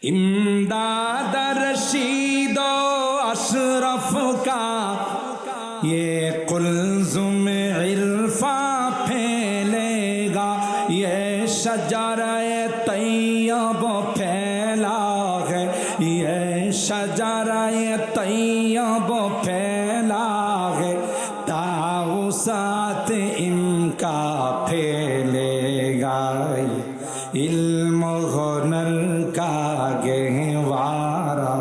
इमदाद रशीद अशरफ का ये कुल्ज़ुम इरफा फैलेगा, ये शजरे तैयब फैला है, ये शजरे तैयब फैला है, ताउसात इनका फैलेगा, इल्म हुनर का गहवारा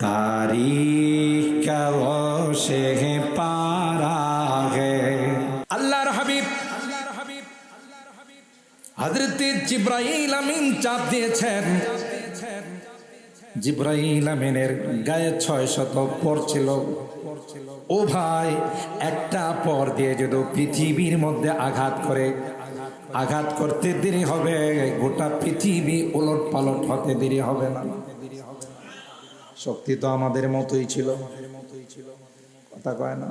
तारीख का वो शेह पारा है। अल्लाहर हबीब हजरत जिब्राइल আমিন চাপ দিয়েছেন। জিব্রাইল আমিনের গায়ে 600 পর ছিল। ও ভাই, একটা পর দিয়ে যদি পৃথিবীর মধ্যে আঘাত করতে দেরি হবে, গোটা পৃথিবী উলট পালট হতে দেরি হবে না। শক্তি তো আমাদের মতোই ছিল, কথা কয় না।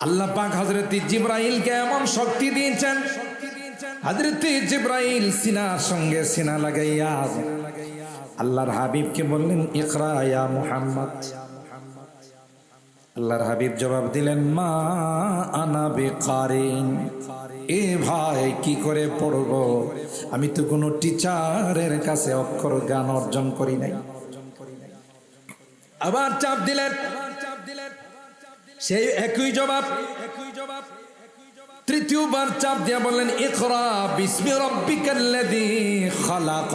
আল্লাহ পাক হযরত জিব্রাইলকে এমন শক্তি দিয়েছেন, হযরত জিব্রাইল সিনার সঙ্গে সিনা লাগাইয়া আল্লাহর হাবিবকে বললেন, ইকরা ইয়া মুহাম্মদ। আল্লাহর হাবিব জবাব দিলেন, মা আনা বিকারিন। এ ভাই, কি করে পড়ব? আমি তো কোনো টিচারের কাছে অক্ষর জ্ঞান অর্জন করি নাই। আবার চাপ দিলেন, সেই একই জবাব। তৃতীয়বার চাপ দিয়া বললেন, ইকরা বিসমি রাব্বিকাল্লাযী খালাক,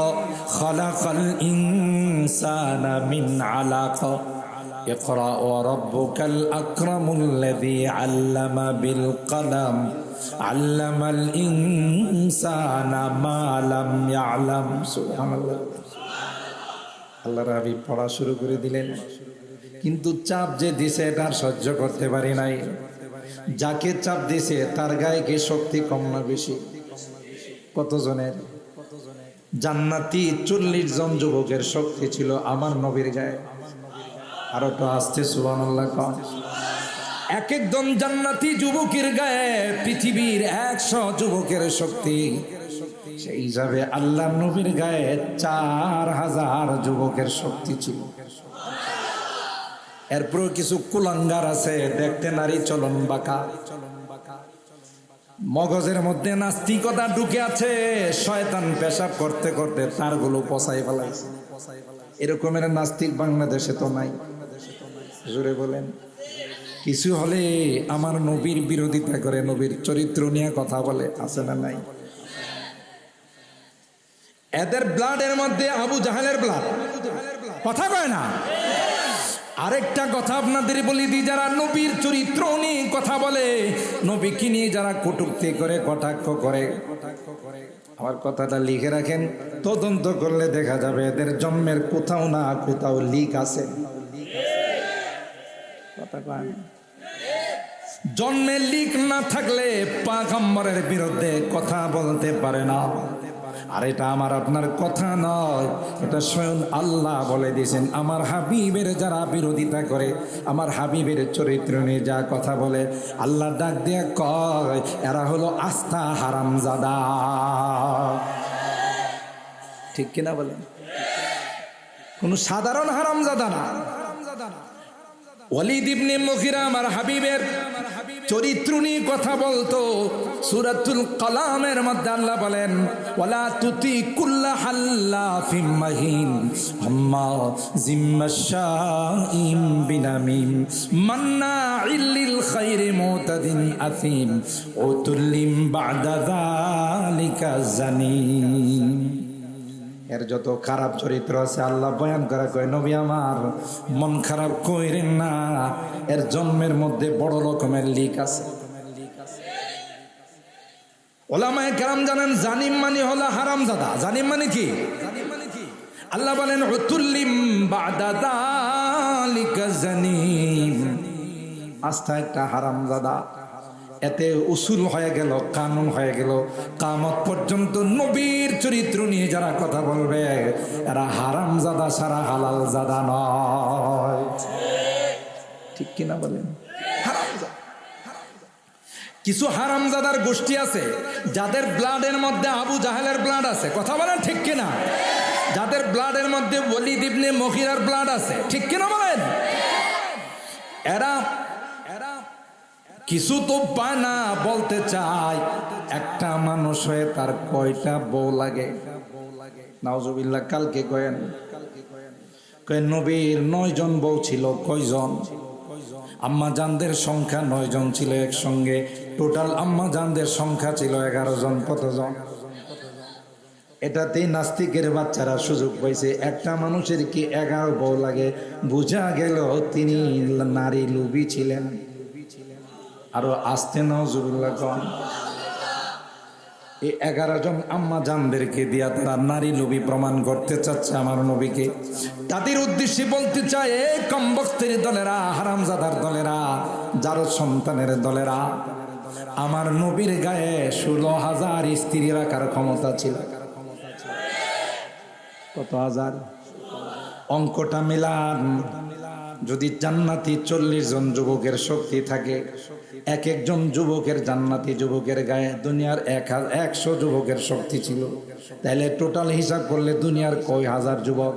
খালাকাল ইনসানা মিন আলাক, ইকরা ওয়া রাব্বুকাল আকরামুল্লাযী আল্লামা বিল কলম, আল্লামাল ইনসানা মা লাম ইয়ালাম। সুবহানাল্লাহ। আল্লাহর হাবিব পড়া শুরু করে দিলেন, কিন্তু চাপ যে দিছে এটা সহ্য করতে পারি নাই। যাকে চাপ দিছে তার গায়ে কি শক্তি কম না বেশি? কতজনের? জান্নাতি 40 জন যুবকের শক্তি ছিল আমার নবীর গায়ে। আরো তো আসতে সুবহানাল্লাহ কন। এক একজন জান্নাতি যুবকের গায়ে পৃথিবীর 100 যুবকের শক্তি। সেই হিসাবে আল্লাহ নবীর গায়ে 4000 যুবকের শক্তি ছিল। এরপর কিছু কুলাঙ্গার আছে, দেখতে নারী চলন বাঁকা, মগজের মধ্যে নাস্তিকতা ঢুকে আছে, শয়তান পেশাব করতে করতে তারগুলো পচাই ফেলাইছে। এরকমের নাস্তিক বাংলাদেশে তো নাই। জোরে বলেন। কিছু হলে আমার নবীর বিরোধিতা করে, নবীর চরিত্র নিয়ে কথা বলে, আছে না নাই? এদের ব্লাডের মধ্যে আবু জাহেলের ব্লাড, কথা কয় না। আরেকটা কথা আপনাদের বলি দিই, যারা নবীর চরিত্র নিয়ে কথা বলে, নবীকে নিয়ে যারা কটূক্তি করে, কটাক্ষ করে, আমার কথাটা লিখে রাখেন। তদন্ত করলে দেখা যাবে এদের জন্মের কোথাও না কোথাও লিক আছে। জন্মের লিক না থাকলে পয়গম্বরের বিরুদ্ধে কথা বলতে পারে না। আর এটা আমার আপনার কথা নয়, এটা স্বয়ং আল্লাহ বলে দিয়েছেন। আমার হাবিবের যারা বিরোধিতা করে, আমার হাবিবের চরিত্র নিয়ে যা কথা বলে, আল্লাহ ডাক দিয়ে কয় এরা হলো আস্থা হারামজাদা। ঠিক কিনা বলেন? কোন সাধারণ হারামজাদা না। ওয়ালিদ ইবনে মুগিরা আমার হাবিবের চরিত্র নিয়ে কথা বলতো। সূরাতুল কলামের মধ্যে আল্লাহ বলেন, ওয়ালা তুতি কুল্লা হাল্লাফিম মাহিন হাম্মাযিম মাশাইম বিনামিম মান্নাইল লিল খায়রি মুতাদিন আথিম উতুল্লিম বা'দা যালিকা জানিম। এর যত খারাপ চরিত্র আছে আল্লাহ বয়ান করা কয়, নবী আমার মন খারাপ কইরেন না, এর জন্মের মধ্যে বড় রকমের লিক আছে। ওলামায়ে কেরাম জানেন জানিম মানে হলো হারামজাদা। জানিম মানে কি? আল্লাহ বলেন উতুল্লিম বা'দা যালিকা জানিম। আস্থা একটা হারামজাদা। এতে উসুল হয়ে গেল, কানুন হয়ে গেল, কিয়ামত পর্যন্ত নবীর চরিত্র নিয়ে যারা কথা বলবে এরা হারামজাদা সারা হালাল জাদা নয়। ঠিক কিনা বলেন? হারামজাদা। কিছু হারামজাদার গোষ্ঠী আছে যাদের ব্লাডের মধ্যে আবু জাহেলের ব্লাড আছে, কথা বলেন ঠিক কিনা? যাদের ব্লাডের মধ্যে ওলীদ ইবনে মুগীরার ব্লাড আছে, ঠিক কিনা বলেন? এরা কিছু তো পায় না, বলতে চায় একটা মানুষ হয়ে তার কয়টা বউ লাগে। নাউজুবিল্লাহ। কালকে কয়েন নবীর 9 জন বউ ছিল। কয়জন? আম্মা জানদের সংখ্যা 9 জন ছিল একসঙ্গে। টোটাল আম্মা জানদের সংখ্যা ছিল 11 জন। কতজন? এটাতেই নাস্তিকের বাচ্চারা সুযোগ পাইছে, একটা মানুষের কি 11 বউ লাগে। বোঝা গেল তিনি নারী লোভী ছিলেন। আরো আসতে নাউজুবিল্লাহ কন। এই 11 জন আম্মা জানদেরকে দিয়া তারা নারী লোভী প্রমাণ করতে চাচ্ছে আমার নবীকে। তাদের উদ্দেশ্যে বলতে চায়, এই কমবক্তের দলেরা, হারামজাদার দলেরা, যার সন্তানের দলেরা, আমার নবীর গায়ে 16,000 স্ত্রী রাখার ক্ষমতা ছিল। কত হাজার? অঙ্কটা মিলান। যদি জান্নাতি 40 জন যুবকের শক্তি থাকে, এক একজন যুবকের, জান্নাতি যুবকের গায়ে দুনিয়ার 100 যুবকের শক্তি ছিল, তাহলে টোটাল হিসাব করলে দুনিয়ার কয় হাজার যুবক?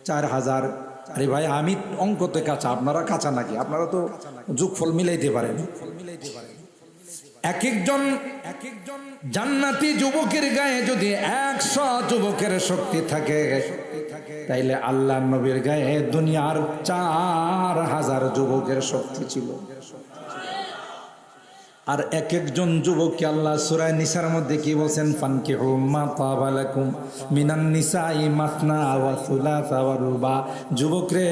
4,000। আরে ভাই, আমি অঙ্কতে কাঁচা, আপনারা কাঁচা নাকি? আপনারা তো যোগফল মিলাইতে পারেন। এক একজন জান্নাতি যুবকের গায়ে যদি 100 যুবকের শক্তি থাকে, তাইলে আল্লাহ নবীর গায়ে দুনিয়ার 4,000 যুবকের শক্তি ছিল। আর এক একজন যুবককে আল্লাহ সূরা নিসার মধ্যে কি বলছেন? ফানকিহু মা তাবা লাকুম মিনান নিসাই মাসনা ওয়া সুলাসা ওয়া রুবা। যুবক রে,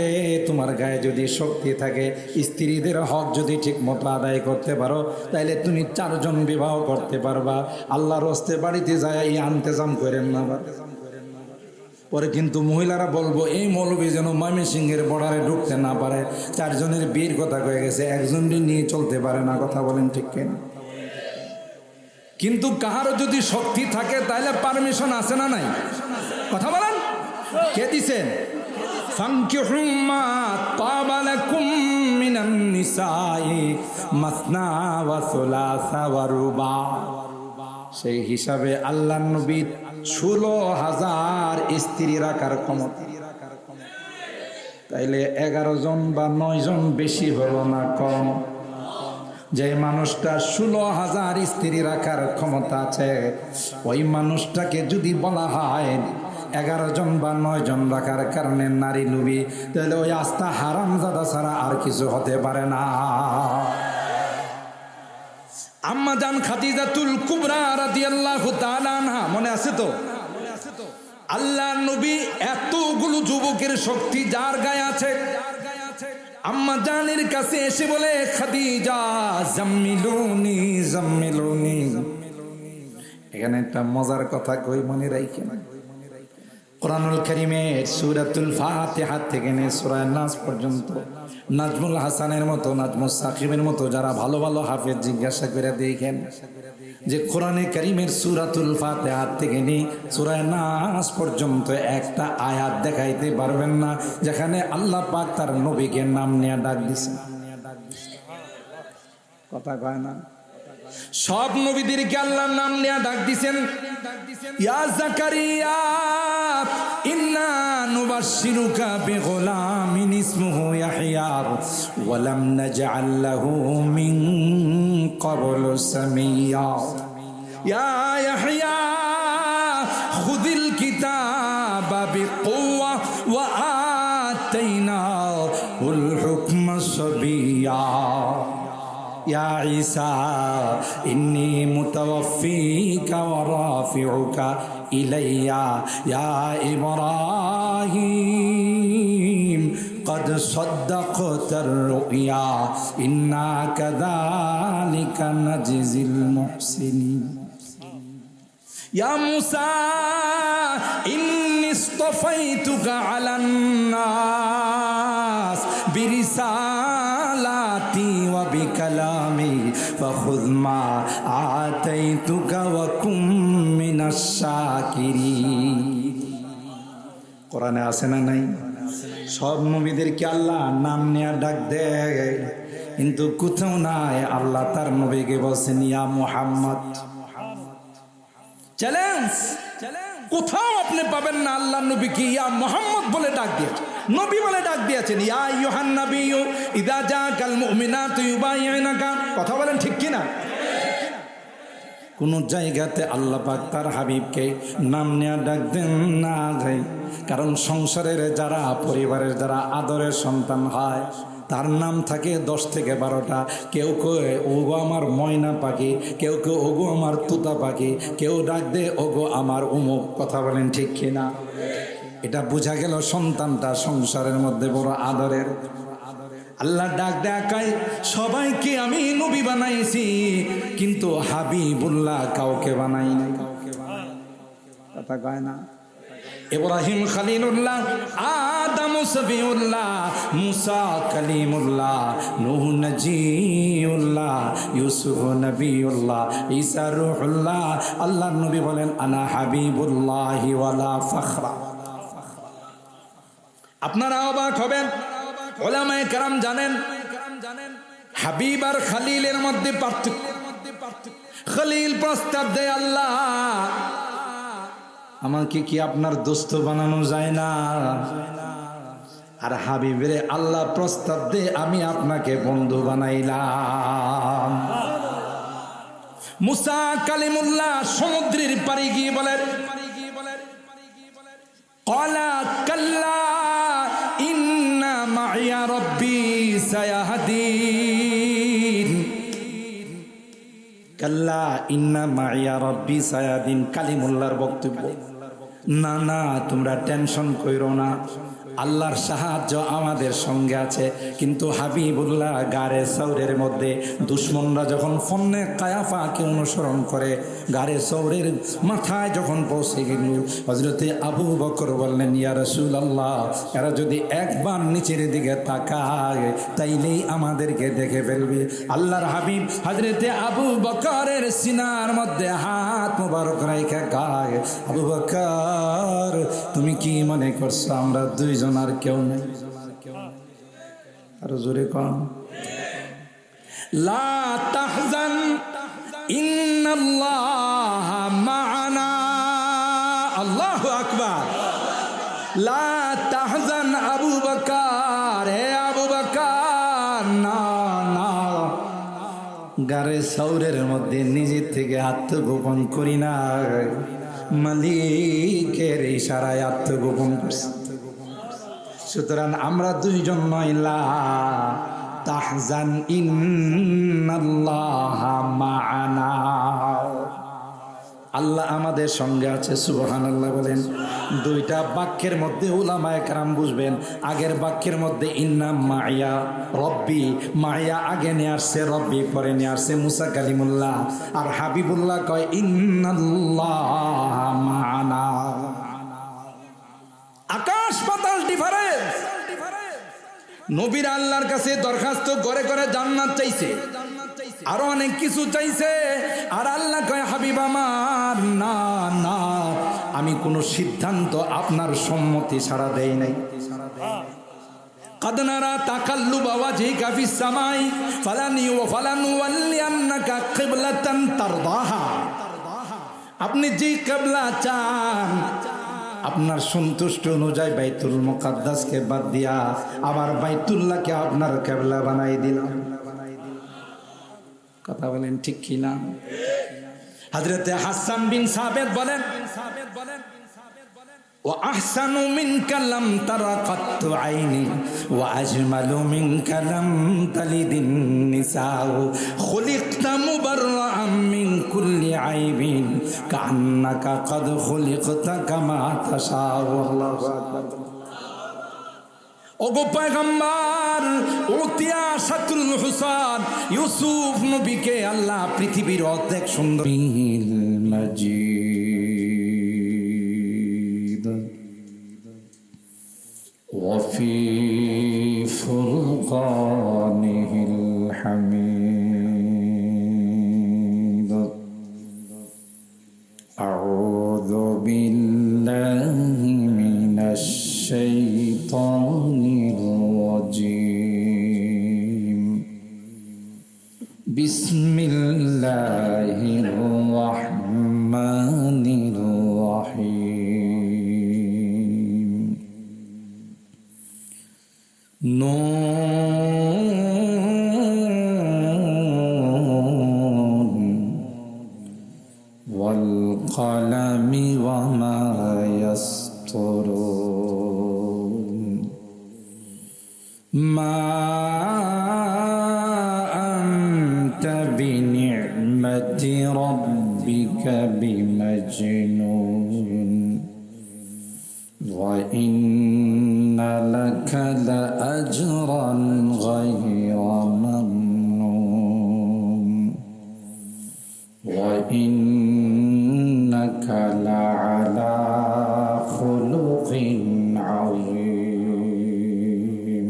তোমার গায়ে যদি শক্তি থাকে, স্ত্রীদের হক যদি ঠিক মতো আদায় করতে পারো, তাইলে তুমি 4 জন বিবাহ করতে পারবা। আল্লাহর হস্তে বাড়িতে যায় এই আন্তেজাম করেন না। পরে কিন্তু মহিলারা বলবো, এই মৌলবী যেন ময়মনসিংহের বর্ডারে ঢুকতে না পারে, 4 জনের বিয়ের কথা কয়ে গেছে, একজনই নিয়ে চলতে পারে না। কথা বলেন ঠিক কেন? কিন্তু কাহারও যদি শক্তি থাকে তাহলে পারমিশন আছে না নাই? কথা বলেন। কে দিছেন? ফানকিহু মা তাবা লাকুম মিনান নিসাই মাসনা ওয়া সুলাসা ওয়া রুবা। সেই হিসাবে আল্লাহ নবী 16,000 স্ত্রী রাখার ক্ষমতা। তাইলে 11 জন বা 9 জন বেশি হলো না কম? যে মানুষটা 16,000 স্ত্রী রাখার ক্ষমতা আছে, ওই মানুষটাকে যদি বলা হয় 11 জন বা 9 জন রাখার কারণে নারী লোভী, তাহলে ওই আস্থা হারামজাদা ছাড়া আর কিছু হতে পারে না। আম্মা জান খাদিজাতুল কুবরা রাদিয়াল্লাহু তাআলা আনহা, মনে আছে তো? আল্লাহ নবী এতগুলো যুবকের শক্তি যার গায়ে আছে, আম্মা জানের কাছে এসে বলে, খাদিজা জাম্মিলুনি জাম্মিলুনি। এখানে একটা মজার কথা কই, মনে রাখেন। কোরআনুল কারীমের সূরাতুল ফাতিহা থেকে নিয়ে সূরা নাস পর্যন্ত নাজমুল হাসানের মতো, নাজমুস সাকিবের মতো যারা ভালো ভালো হাফেজ, জিজ্ঞাসা করে দেখেন যে কোরআনে কারীমের সূরাতুল ফাতিহা থেকে নিয়ে সূরা নাস পর্যন্ত একটা আয়াত দেখাইতে পারবেন না যেখানে আল্লাহ পাক তার নবীকে নাম নিয়ে ডাক দিয়েছেন। কথা কয় না? সব নবীদেরকে আল্লাহর নাম নিয়ে ডাক দিয়েছেন। ইয়া জাকারিয়া ইন্না নুবাশশিরুকা বিগুলামিন ইসমুহু ইয়াহইয়া ওয়া লাম নাজআল লাহু মিন ক্বাবলু সামিয়্যা। ইয়া ইয়াহইয়া খুযিল কিতাবা বিকুওয়া ওয়া আতাইনাহুল হুকমা সাবিয়্যা। ইয়া ঈসা ইন্নী মুতাওয়াফফিকা ওয়া রাফিউকা ইলাইয়া। ইয়া ইব্রাহিম قد صدقت الرؤيا إنا كذلك نجزي المحسنين. يا موسى إني اصطفيتك على الناس برسالاتي وبكلامي فخذ ما آتيتك وكن من الشاكرين. কোরআনে আছে না নাই? সব নবীদেরকে আল্লাহ নাম নিয়ে ডাক দেয়। কিন্তু কোথাও নাই। আল্লাহ তার নবীকে বলছেন ইয়া মুহাম্মদ। চ্যালেঞ্জ, কোথাও আপনি পাবেন না আল্লাহ নবীকে ইয়া মুহাম্মদ বলে ডাক দিয়েছেন, নবী বলে ডাক দিয়েছেন। ইয়া আইয়ুহান নাবিয়্যু ইযা জাআকাল মুমিনাতু ইউবাইয়ুনাকা। কথা বলেন ঠিক কিনা? কোন জায়গাতে আল্লাহ পাক তার হাবিবকে নাম নেয়া ডাক দেন না ভাই। কারণ সংসারের যারা, পরিবারের যারা আদরের সন্তান হয়, তার নাম থাকে 10 থেকে 12টা। কেউ কেউ ওগো আমার ময়না পাখি, কেউ কেউ ওগো আমার তুতা পাখি, কেউ ডাক দে ওগো আমার উমুক। কথা বলেন ঠিক কিনা? এটা বোঝা গেল সন্তানটা সংসারের মধ্যে বড় আদরের। আল্লাহ ডাক ডাকায় সবাইকে আমি নবী বানাইছি, কিন্তু হাবিবুল্লাহ কাউকে বানাই নাই। কথা কয় না? ইব্রাহিম খলিলুল্লাহ, আদম সফিউল্লাহ, মুসা কালিমুল্লাহ, নূহ নজিউল্লাহ, ইউসুফ নবিউল্লাহ, ঈসা রূহুল্লাহ। আল্লাহর নবী বলেন আনা হাবিবুল্লাহি ওয়ালা ফখরা। আপনারা অবাক হবেন, উলামায়ে কেরাম জানেন হাবিব আর খলিলের মধ্যে পার্থক্য। খলিল প্রস্তাব দেয় আল্লাহ আমাকে কি আপনার দোস্ত বানানো যায় না? আর হাবিবরে আল্লাহ প্রস্তাব দে আমি আপনাকে বন্ধু বানাইলাম। মুসা কালিমুল্লাহ সমুদ্রের পাড়ে গিয়ে বলেন ক্বালা কাল্লা ইন্না মাইয়া রাব্বি সায়াহদিন। কাল্লা ইন্না মাইয়া রাব্বি সায়াহদিন। কালিমুল্লাহর বক্তব্য, না না তোমরা টেনশন কইরো না, আল্লাহর সাহায্য আমাদের সঙ্গে আছে। কিন্তু হাবিবুল্লাহ গারে সৌরের মধ্যে দুশ্মনরা যখন ফন্নে কায়াফাকে অনুসরণ করে, গারে সৌরের মাথায় যখন পৌঁছে গেল, হযরতে আবু বকর বললেন ইয়া রাসূলুল্লাহ, এরা যদি একবার নিচের দিকে তাকায় তাইলেই আমাদেরকে দেখে ফেলবে। আল্লাহর হাবিব হযরতে আবু বকরের সিনার মধ্যে হাত মোবারক রেখে গায়, আবু বকর তুমি কি মনে করছো আমরা দুইজন আর কেউ নেই? আর জোরে কম, লা তাহজান ইন্নাল্লাহ মা'ানা। আল্লাহু আকবার। লা তাহজান আবু বকর, হে আবু বকর না না, গারে সৌরের মধ্যে নিজের থেকে আত্মগোপন করি না, মালিকের ইশারায় আত্মগোপন করছি। সুতরাং আমরা দুইজন নয়, লা তাহজান ইন্নাল্লাহ মা'ানা। আল্লাহ আমাদের সঙ্গে আছে, সুবহানাল্লাহ বলেন। দুইটা বাক্যের মধ্যে উলামায়ে কেরাম বুঝবেন, আগের বাক্যের মধ্যে ইন্না মাইয়া রব্বি, মাইয়া আগে নিয়ে আসছে, রব্বি পরে নিয়ে আসছে মুসা কালিমুল্লাহ। আর হাবিবুল্লাহ কয় ইন্নাল্লাহ মা'ানা। আকাশ পাতাল ডিফারেন্স। নবীর আল্লাহর কাছে দরখাস্ত করে করে জান্নাত চাইছে, আরো অনেক কিছু চাইছে, আর আল্লাহ কয় হাবিব আমার না না, আমি কোনো সিদ্ধান্ত আপনার সম্মতি ছাড়া দেই নাই। قد نرى تقلب وجهك في السماء فلنولينك قبلة ترضاها। আপনি যে কিবলা চান আপনার সন্তুষ্ট অনুযায়ী বাইতুল মুকাদ্দাসকে বাদ দিয়া আবার বাইতুল্লাহকে আপনার কিবলা বানাই দিলাম। কথা বলেন ঠিক কি না? হযরতে হাসান বিন সাবিত বলেন ওয়া আহসানু মিনকা লাম তারা কাত্তু আইনি ওয়া আজমালু মিনকা লাম তালিদিন নিসাউ খুলিকতা মুবাররাআম মিন কুল্লি আইবিন কান্নাকা ক্বাদ খুলিকতা কামা তাশাউ। আল্লাহু আকবার। ওগো পয়গম্বর, উতিয়া শাতুল হুসান ইউসুফ নবীকে আল্লাহ পৃথিবীর অর্ধেক সুন্দর মাজিদ ওয়াফি ফুরকানিহিল হামিদ। আউযু বিল্লাহি মিনাশ শাইতানির রাজিম। বিসমিল্লাহির রহমানির রহিম। নূন ওয়াল কলামি ওয়া মা ইয়াসতুরুন। মা আনতা বিনি'মাতি রাব্বিকা বিমাজনুন ওয়া ইন্না লাকা লাআজরান গায়রা মামনুন ওয়া ইন্নাকা লা'আলা খুলুকিন আযীম।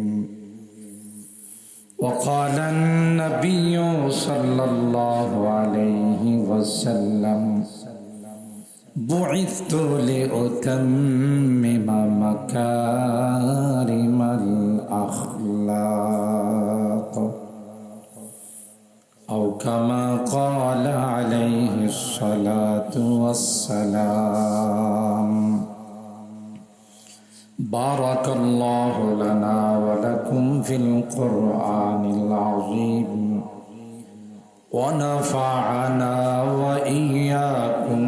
وقال النبي صلى الله عليه وسلم بعثت لأتمم مكارم الأخلاق أو كما قال عليه الصلاة والسلام. بارك الله لنا ولكم في القرآن العظيم ونفعنا وإياكم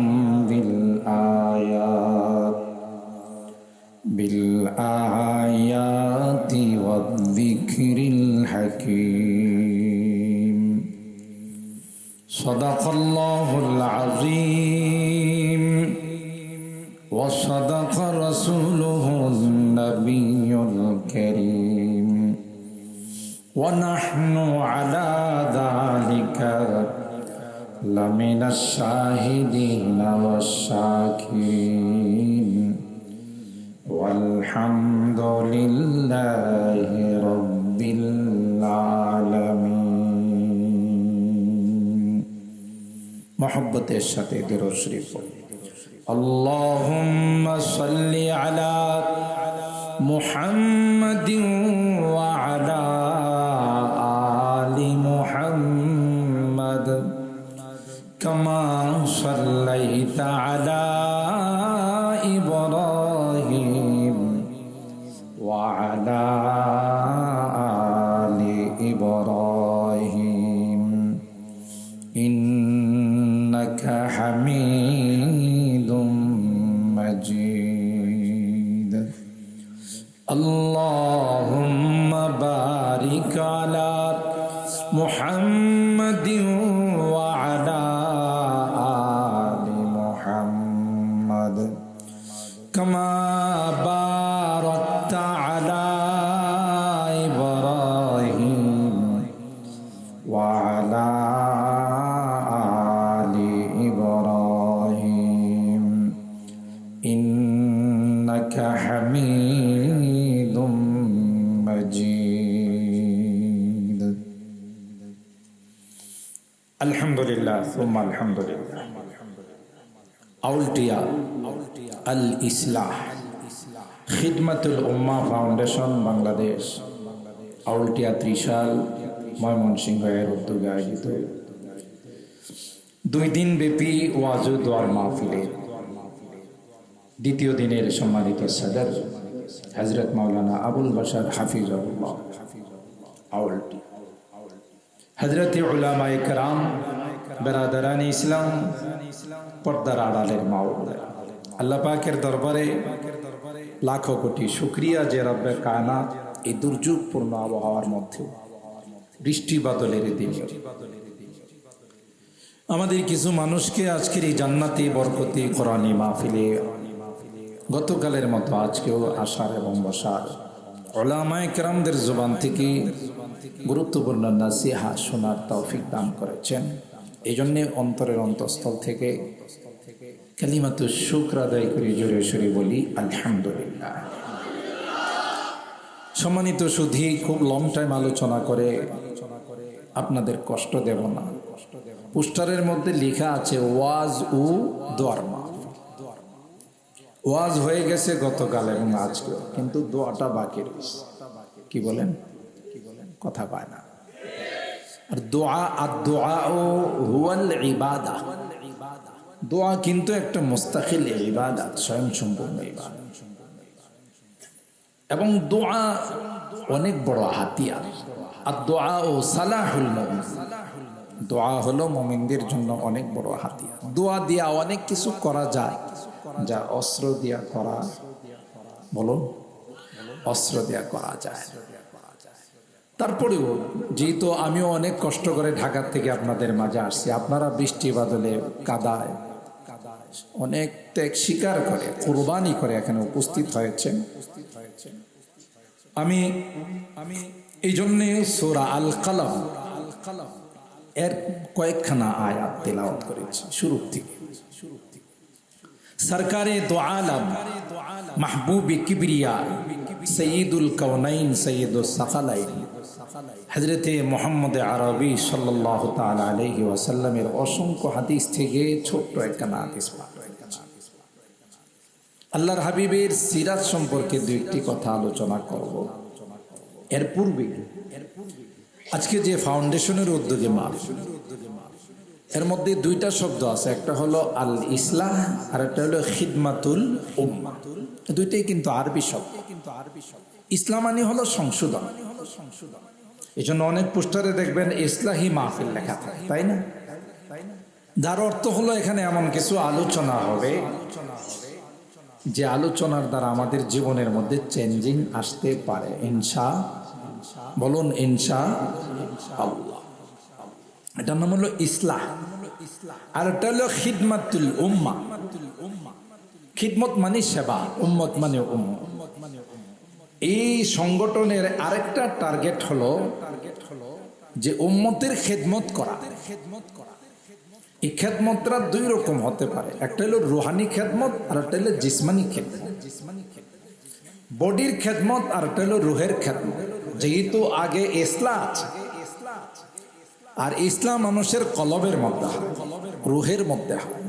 بالآيات والذكر الحكيم. صدق الله العظيم وصدق رسوله النبي الكريم ونحن على ذلك لمن الشاهدين والشاكرين والحمد لله رب العالمين. محبت الشتى درود شريف. اللهم صل على محمد وعلى آل محمد كما صليت على إبراهيم وعلى آل إبراهيم إنك حميد مجيد. اللهم بارك على محمد وعلى آل محمد كما باركت على إبراهيم وعلى آل إبراهيم إنك حميد مجيد. الحمد لله ثم الحمد لله. আউলটিয়া আল ইসলাহ খিদমাতুল উম্মাহ ফাউন্ডেশন বাংলাদেশ, আউলটিয়া ত্রিশাল, ময়মনসিংহ এর উদ্যোগে আয়োজিত 2 দিন ব্যাপী ওয়াজ ও দোয়ার মাহফিলে দ্বিতীয় দিনের সম্মানিত সদর হযরত মাওলানা আবুল বাশার হাফিজাহুল্লাহ আউলটি, হযরত উলামায়ে কেরাম, বেরাদারান ইসলাম, পর্দার আড়ালের মা ও বোনেরা, আল্লাহ পাকের দরবারে লাখো কোটি শুকরিয়া যে রব্বে কায়নাত এই দুর্যোগপূর্ণ আবহাওয়ার মধ্যে বৃষ্টি বাদলের দিনে আমাদের কিছু মানুষকে আজকের এই জান্নাতি বরকতি কোরআনী মাহফিলে গতকালের মতো আজকেও আসার এবং বসার উলামায়ে কেরামদের জবান থেকে গুরুত্বপূর্ণ নাসিহা শোনার তৌফিক দান করেছেন। এই জন্যে অন্তরের অন্তঃস্থল থেকে কালিমাতু শুকর আদায় করে জোরে সোরে বলি আলহামদুলিল্লাহ। সম্মানিত সুধী, খুব লং টাইম আলোচনা করে আপনাদের কষ্ট দেব না। পোস্টারের মধ্যে লেখা আছে ওয়াজ ও দোয়ার মাহফিল। ওয়াজ হয়ে গেছে গতকাল এবং আজকে, কিন্তু দোয়াটা বাকি রয়েছে। কি বলেন? কথা পায় না। আর দোয়া আর দোয়া ও হুয়াল ইবাদা, দোয়া কিন্তু একটা মুস্তাকিল ইবাদত, স্বয়ংসম্পূর্ণ ইবাদত। এবং দোয়া অনেক বড় হাতিয়ার। আর দোয়া ও সালাহুল মুমিন, দোয়া হলো মুমিনদের জন্য অনেক বড় হাতিয়ার। দোয়া দিয়া অনেক কিছু করা যায়, যা অস্ত্র দিয়া করা, বলুন, অস্ত্র দিয়া করা যায়। তারপরেও যেহেতু আমিও অনেক কষ্ট করে ঢাকা থেকে আপনাদের মাঝে আসছি, আপনারা বৃষ্টি বাদলে কাদায় অনেক ত্যাগ স্বীকার করে কুরবানি করে এখানে উপস্থিত হয়েছেন। আমি এই জন্যে সূরা আল কালাম এর কয়েকখানা আয়াত তেলাওয়াত করেছি শুরু থেকে। সরকারে দো আলম মাহবুব কিবরিয়া সৈয়দুল কওনাইন সৈয়দুস সাকালাইন হযরতে মুহাম্মদ আরবি সাল্লাল্লাহু তাআলা আলাইহি ওয়াসাল্লামের অসংখ্য হাদিস থেকে ছোট্ট একটা হাদিস পাঠ করেছি। আল্লাহর হাবিবের সিরাত সম্পর্কে দুইটি কথা আলোচনা করব। এর পূর্বে আজকে যে ফাউন্ডেশনের উদ্যোগে মাহফিল, এর মধ্যে দুইটা শব্দ আছে, একটা হলো আল ইসলাহ আর একটা হলো খিদমাতুল উম্মাহ। দুইটাই কিন্তু আরবি শব্দ। ইসলাম মানে হলো সংশোধন। এই জন্য অনেক পোস্টারে দেখবেন ইসলাহি মাহফিল লেখা থাকে, তাই না? যার অর্থ হলো এখানে এমন কিছু আলোচনা হবে যে আলোচনার দ্বারা আমাদের জীবনের মধ্যে চেঞ্জিং আসতে পারে, ইনশা, বলুন ইনশা আল্লাহ। এটার নাম হলো ইসলাহ। আর এটা হলো খিদমাতুল উম্মাহ। খিদমত মানে সেবা, উম্মত মানে উম্মত। এই সংগঠনের আরেকটা টার্গেট হলো যে উম্মতের খেদমত করা। এই খেদমতটা দুই রকম হতে পারে, একটা হলো রুহানি খেদমত আর একটা হলো জিসমানি খেদমত। বডির খেদমত আর একটা হলো রুহের খেদমত। যেহেতু আগে ইসলাম আছে, আর ইসলাম মানুষের কলবের মধ্যে হয়, রুহের মধ্যে হয়,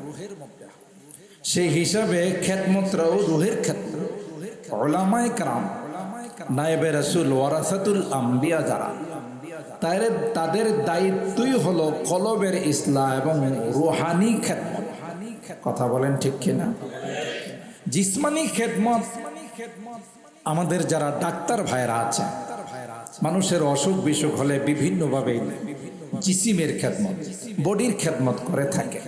সেই হিসাবে খেদমতরাও রুহের খেদমত। উলামায়ে কেরাম, নায়েবে রাসূল, ওয়ারাসাতুল আম্বিয়া যারা, তাদের দায়িত্বই হলো কলবের ইসলাহ এবং রুহানি খেদমত। কথা বলেন ঠিক কিনা? জিসমানি খেদমত আমাদের যারা ডাক্তার ভাইরা আছে, মানুষের অসুখ বিসুখ হলে বিভিন্নভাবে জিসিমের খেদমত, বডির খেদমত করে থাকে।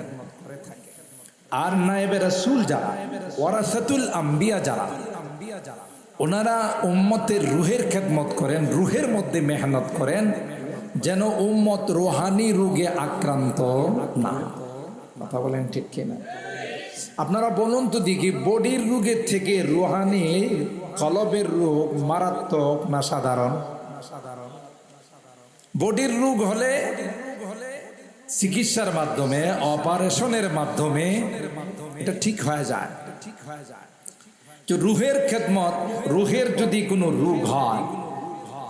আর নায়েবে রাসূল যারা, ওয়ারাসাতুল আম্বিয়া যারা, ওনারা উম্মতের রুহের খেদমত করেন, রুহের মধ্যে মেহনত করেন যেন উম্মত রুহানি রোগে আক্রান্ত না। কথা বলেন ঠিক কিনা? আপনারা বলুন তো দেখি, বডির রোগের থেকে রুহানি কলবের রোগ মারাত্মক না সাধারণ? বডির রোগ হলে চিকিৎসার মাধ্যমে, অপারেশনের মাধ্যমে এটা ঠিক হয়ে যায়। তো রুহের খেদমত, রুহের যদি কোনো রোগ হয়,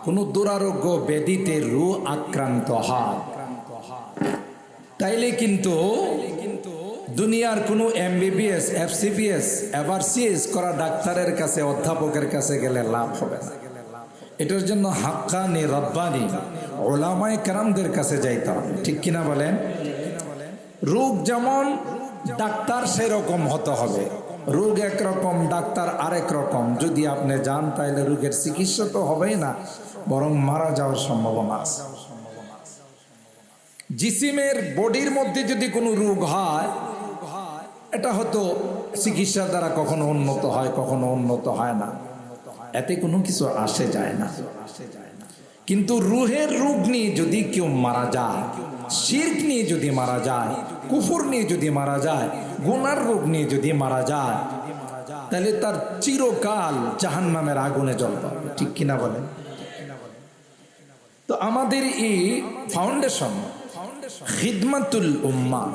কোনো দুরারোগ্য ব্যাধিতে রুহ আক্রান্ত হয়, তাইলে কিন্তু দুনিয়ার কোনো এমবিবিএস, এফসিপিএস, এভারসিএস করা ডাক্তারের কাছে, অধ্যাপকের কাছে গেলে লাভ হবে না। এটার জন্য হাক্কানি রব্বানি উলামায়ে কেরামদের কাছে যাইতে হবে, ঠিক কিনা বলেন? রোগ যেমন ডাক্তার সেরকম হতে হবে, রোগ একরকম ডাক্তার আরেক রকম। যদি আপনি যান তাহলে রোগের চিকিৎসা তো হবেই না, বরং মারা যাওয়ার সম্ভাবনা আছে। জিসিমের বডির মধ্যে যদি কোনো রোগ হয়, এটা হয়তো চিকিৎসার দ্বারা কখনো উন্নত হয়, কখনো উন্নত হয় না, এতে কোনো কিছু আসে যায় না। কিন্তু রুহের রোগ নিয়ে যদি কেউ মারা যায়, শিরক নিয়ে যদি মারা যায়, কুফর নিয়ে যদি মারা যায়, গুনার রোগ নিয়ে যদি মারা যায়, তাহলে তার চিরকাল জাহান্নামের আগুনে জ্বলবে, ঠিক কিনা বলেন? তো আমাদের এই ফাউন্ডেশন খিদমাতুল উম্মাহ,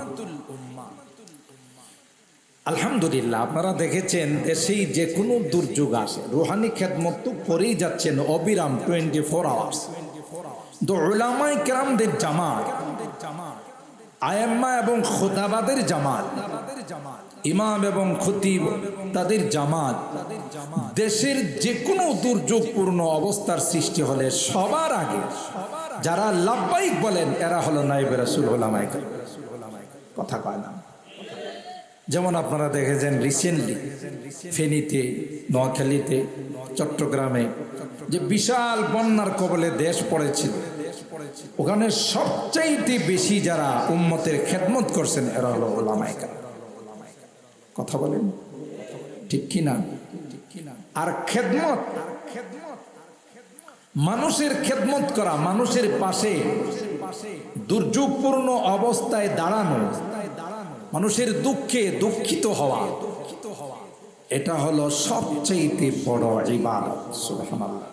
আলহামদুলিল্লাহ আপনারা দেখেছেন দেশেই যে কোনো দুর্যোগ আসে, রুহানি খেদমত তো করেই যাচ্ছেন অবিরাম 24 আওয়ার্স। তো উলামায়ে কেরামদের জামাত, আয়েম্মা এবং খুতাবাদের জামাত, ইমাম এবং খতিব তাদের জামাত, দেশের যে কোনো দুর্যোগপূর্ণ অবস্থার সৃষ্টি হলে সবার আগে যারা লাব্বাইক বলেন এরা হলো নায়েবে রাসূল উলামায়ে কেরাম। কথা কয় না। যেমন আপনারা দেখেছেন রিসেন্টলি ফেনীতে, নোয়াখালীতে, চট্টগ্রামে যে বিশাল বন্যার কবলে দেশ পড়েছিল, ওখানে সবচাইতে বেশি যারা উম্মতের খেদমত করছেন এরা হলো উলামায়ে কেরাম। কথা বলেন ঠিক কি না? আর খেদমত, মানুষের খেদমত করা, মানুষের পাশে দুর্যোগপূর্ণ অবস্থায় দাঁড়ানো, মানুষের দুঃখে দুঃখিত হওয়া, এটা হলো সবচেয়ে বড় ইবাদত। সুবহানাল্লাহ।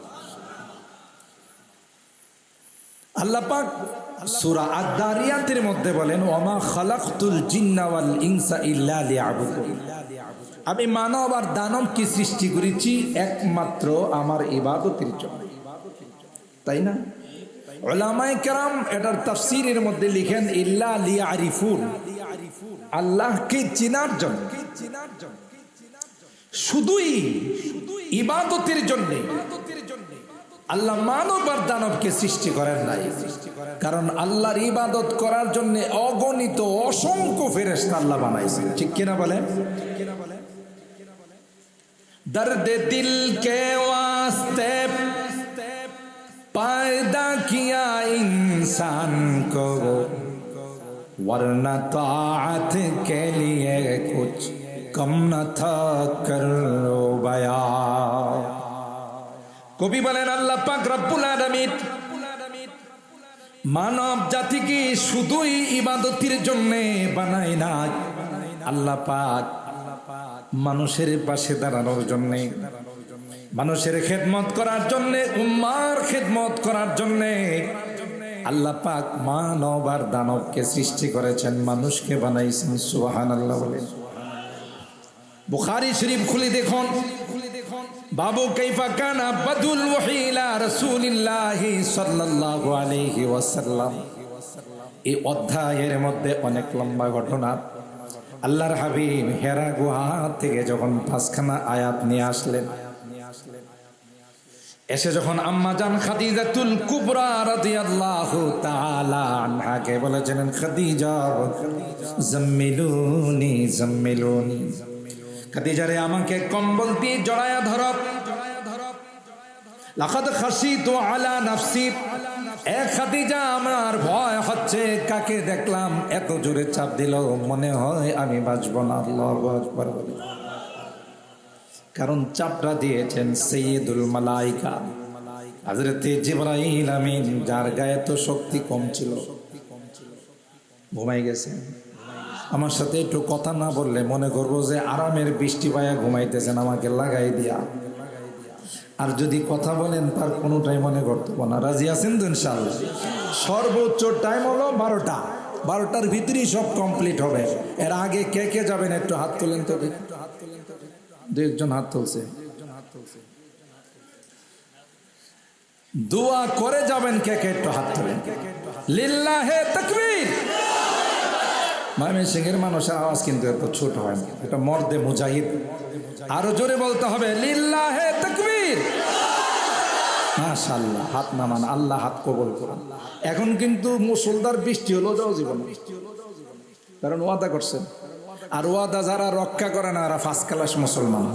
আল্লাহ পাক সূরা আদ-দারিয়াতের মধ্যে বলেন, ওয়ামা খালাকতুল জিন্না ওয়াল ইনসা ইল্লা লিয়াবুদুন। আমি মানব আর দানবকে সৃষ্টি করেছি একমাত্র আমার ইবাদতের জন্য। তাই না? উলামায়ে কেরাম এটার তাফসীরের মধ্যে লিখেন, ইল্লা লিয়ারিফুন, আল্লাহকে চেনার জন্য, শুধুই ইবাদতের জন্য। আল্লাহ মানব আর দানবকে সৃষ্টি করেন নাই, কারণ আল্লাহর ইবাদত করার জন্য অগণিত অসংখ্য ফেরেশতা আল্লাহ বানাইছেন। ঠিক কিনা বলেন? দর্দে দিল কে ওয়াস্তে पैदा किया इंसान को, वरना ताअत के लिए कुछ कम न था करो बया। কবি বলেন, আল্লাহ পাক রব্বুল আলামিন মানব জাতিকে শুধুই ইবাদতের জন্য বানায় না, আল্লাহ পাক মানুষের পাশে দাঁড়ানোর জন্য, মানুষের খেদমত করার জন্য, উম্মার খেদমত করার জন্য আল্লাহ পাক মানব আর দানবকে সৃষ্টি করেছেন, মানুষকে বানাইছেন। সুবহানাল্লাহ বলেন। বুখারী শরীফ খুলে দেখুন, বাবু কাইফা কানা বাদুল ওয়াহি ইলা রাসূলিল্লাহি সাল্লাল্লাহু আলাইহি ওয়াসাল্লাম। এই অধ্যায়ের মধ্যে অনেক লম্বা ঘটনা। আল্লাহর হাবিব হেরা গুহা থেকে যখন 5খানা আয়াত নিয়ে আসলেন, এসে যখন আম্মা জান খাদিজাতুল কুবরা রাদিয়াল্লাহু তাআলা আনহাকে বলেছেন, খাদিজা জাম্মিলুনি জাম্মিলুনি, খাদিজা রে আমাকে কম্বল দিয়ে জড়ায়া ধরো। লাকাদ খাশিতু আলা নাফসি, এ খাদিজা আমার ভয় হচ্ছে, কাকে দেখলাম এত জোরে চাপ দিল, মনে হয় আমি বাঁচব না। আল্লাহু আকবার। কারণ চাপটা দিয়েছেন সাইয়্যিদুল মালায়েকা হযরতে জিবরাইল আমিন, যার গায়ে তো শক্তি কম ছিল। ঘুমাই গেছেন। আমার সাথে একটু কথা না বললে মনে করবো যে আরামের বৃষ্টি পায়া ঘুমাইতেছেন, আমাকে লাগাই দিয়া। আর যদি কথা বলেন তার কোনোটাই মনে করতে না। রাজি আছেন তো ইনশাআল্লাহ? সর্বোচ্চ টাইম হলো 12টা। 12টার ভিতরেই সব কমপ্লিট হবে। এর আগে কে কে যাবেন একটু হাত তোলেন তো। দু একজন হাত তুলছে। দোয়া করে যাবেন কে কে একটু হাত তোলেন। লিল্লাহে তাকবীর। ময়মনসিংহের মানুষের আওয়াজ কিন্তু এত ছোট হয় না, এটা মর্দে মুজাহিদ। আরো জোরে বলতে হবে, লিল্লাহে তাকবীর। মাশাআল্লাহ। হাত নামান, আল্লাহ হাত কবুল করুন। এখন কিন্তু মুসলধার বৃষ্টি হলো যাও জীবন, কারণ ওয়াদা করছেন। আর ওয়াদা যারা রক্ষা করে না এরা ফার্স্ট ক্লাস মুসলমান।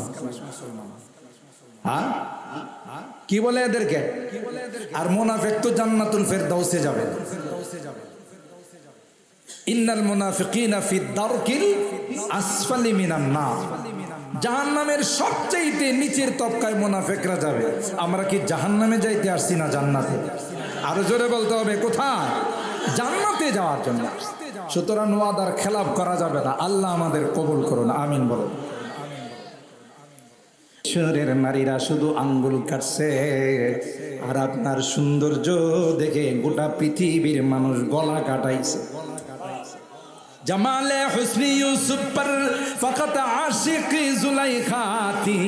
হ্যাঁ, কি বলে এদেরকে? আর মুনাফিক তো জান্নাতুল ফেরদাউসে যাবে। ইন্নাল মুনাফিকিনা ফি দারকিল আসফালি মিনান নার, জাহান্নামের সবচেয়ে নিচের তবকায় মুনাফিকরা যাবে। আমরা কি জাহান্নামে যাইতে আসছি না জান্নাতে? আরো জোরে বলতে হবে, কোথায়? জান্নাতে যাওয়ার জন্য। সুতরাং ওয়াদার খেলাফ করা যাবে না। আল্লাহ আমাদের কবুল করুন, আমিন বলুন। শহরের নারীরা শুধু আঙ্গুল কাটছে, আর আপনার সৌন্দর্য দেখে গোটা পৃথিবীর মানুষ গলা কাটাইছে। जमाले हुस्न यूसुफ पर फकत आशिक जुलेखा थी,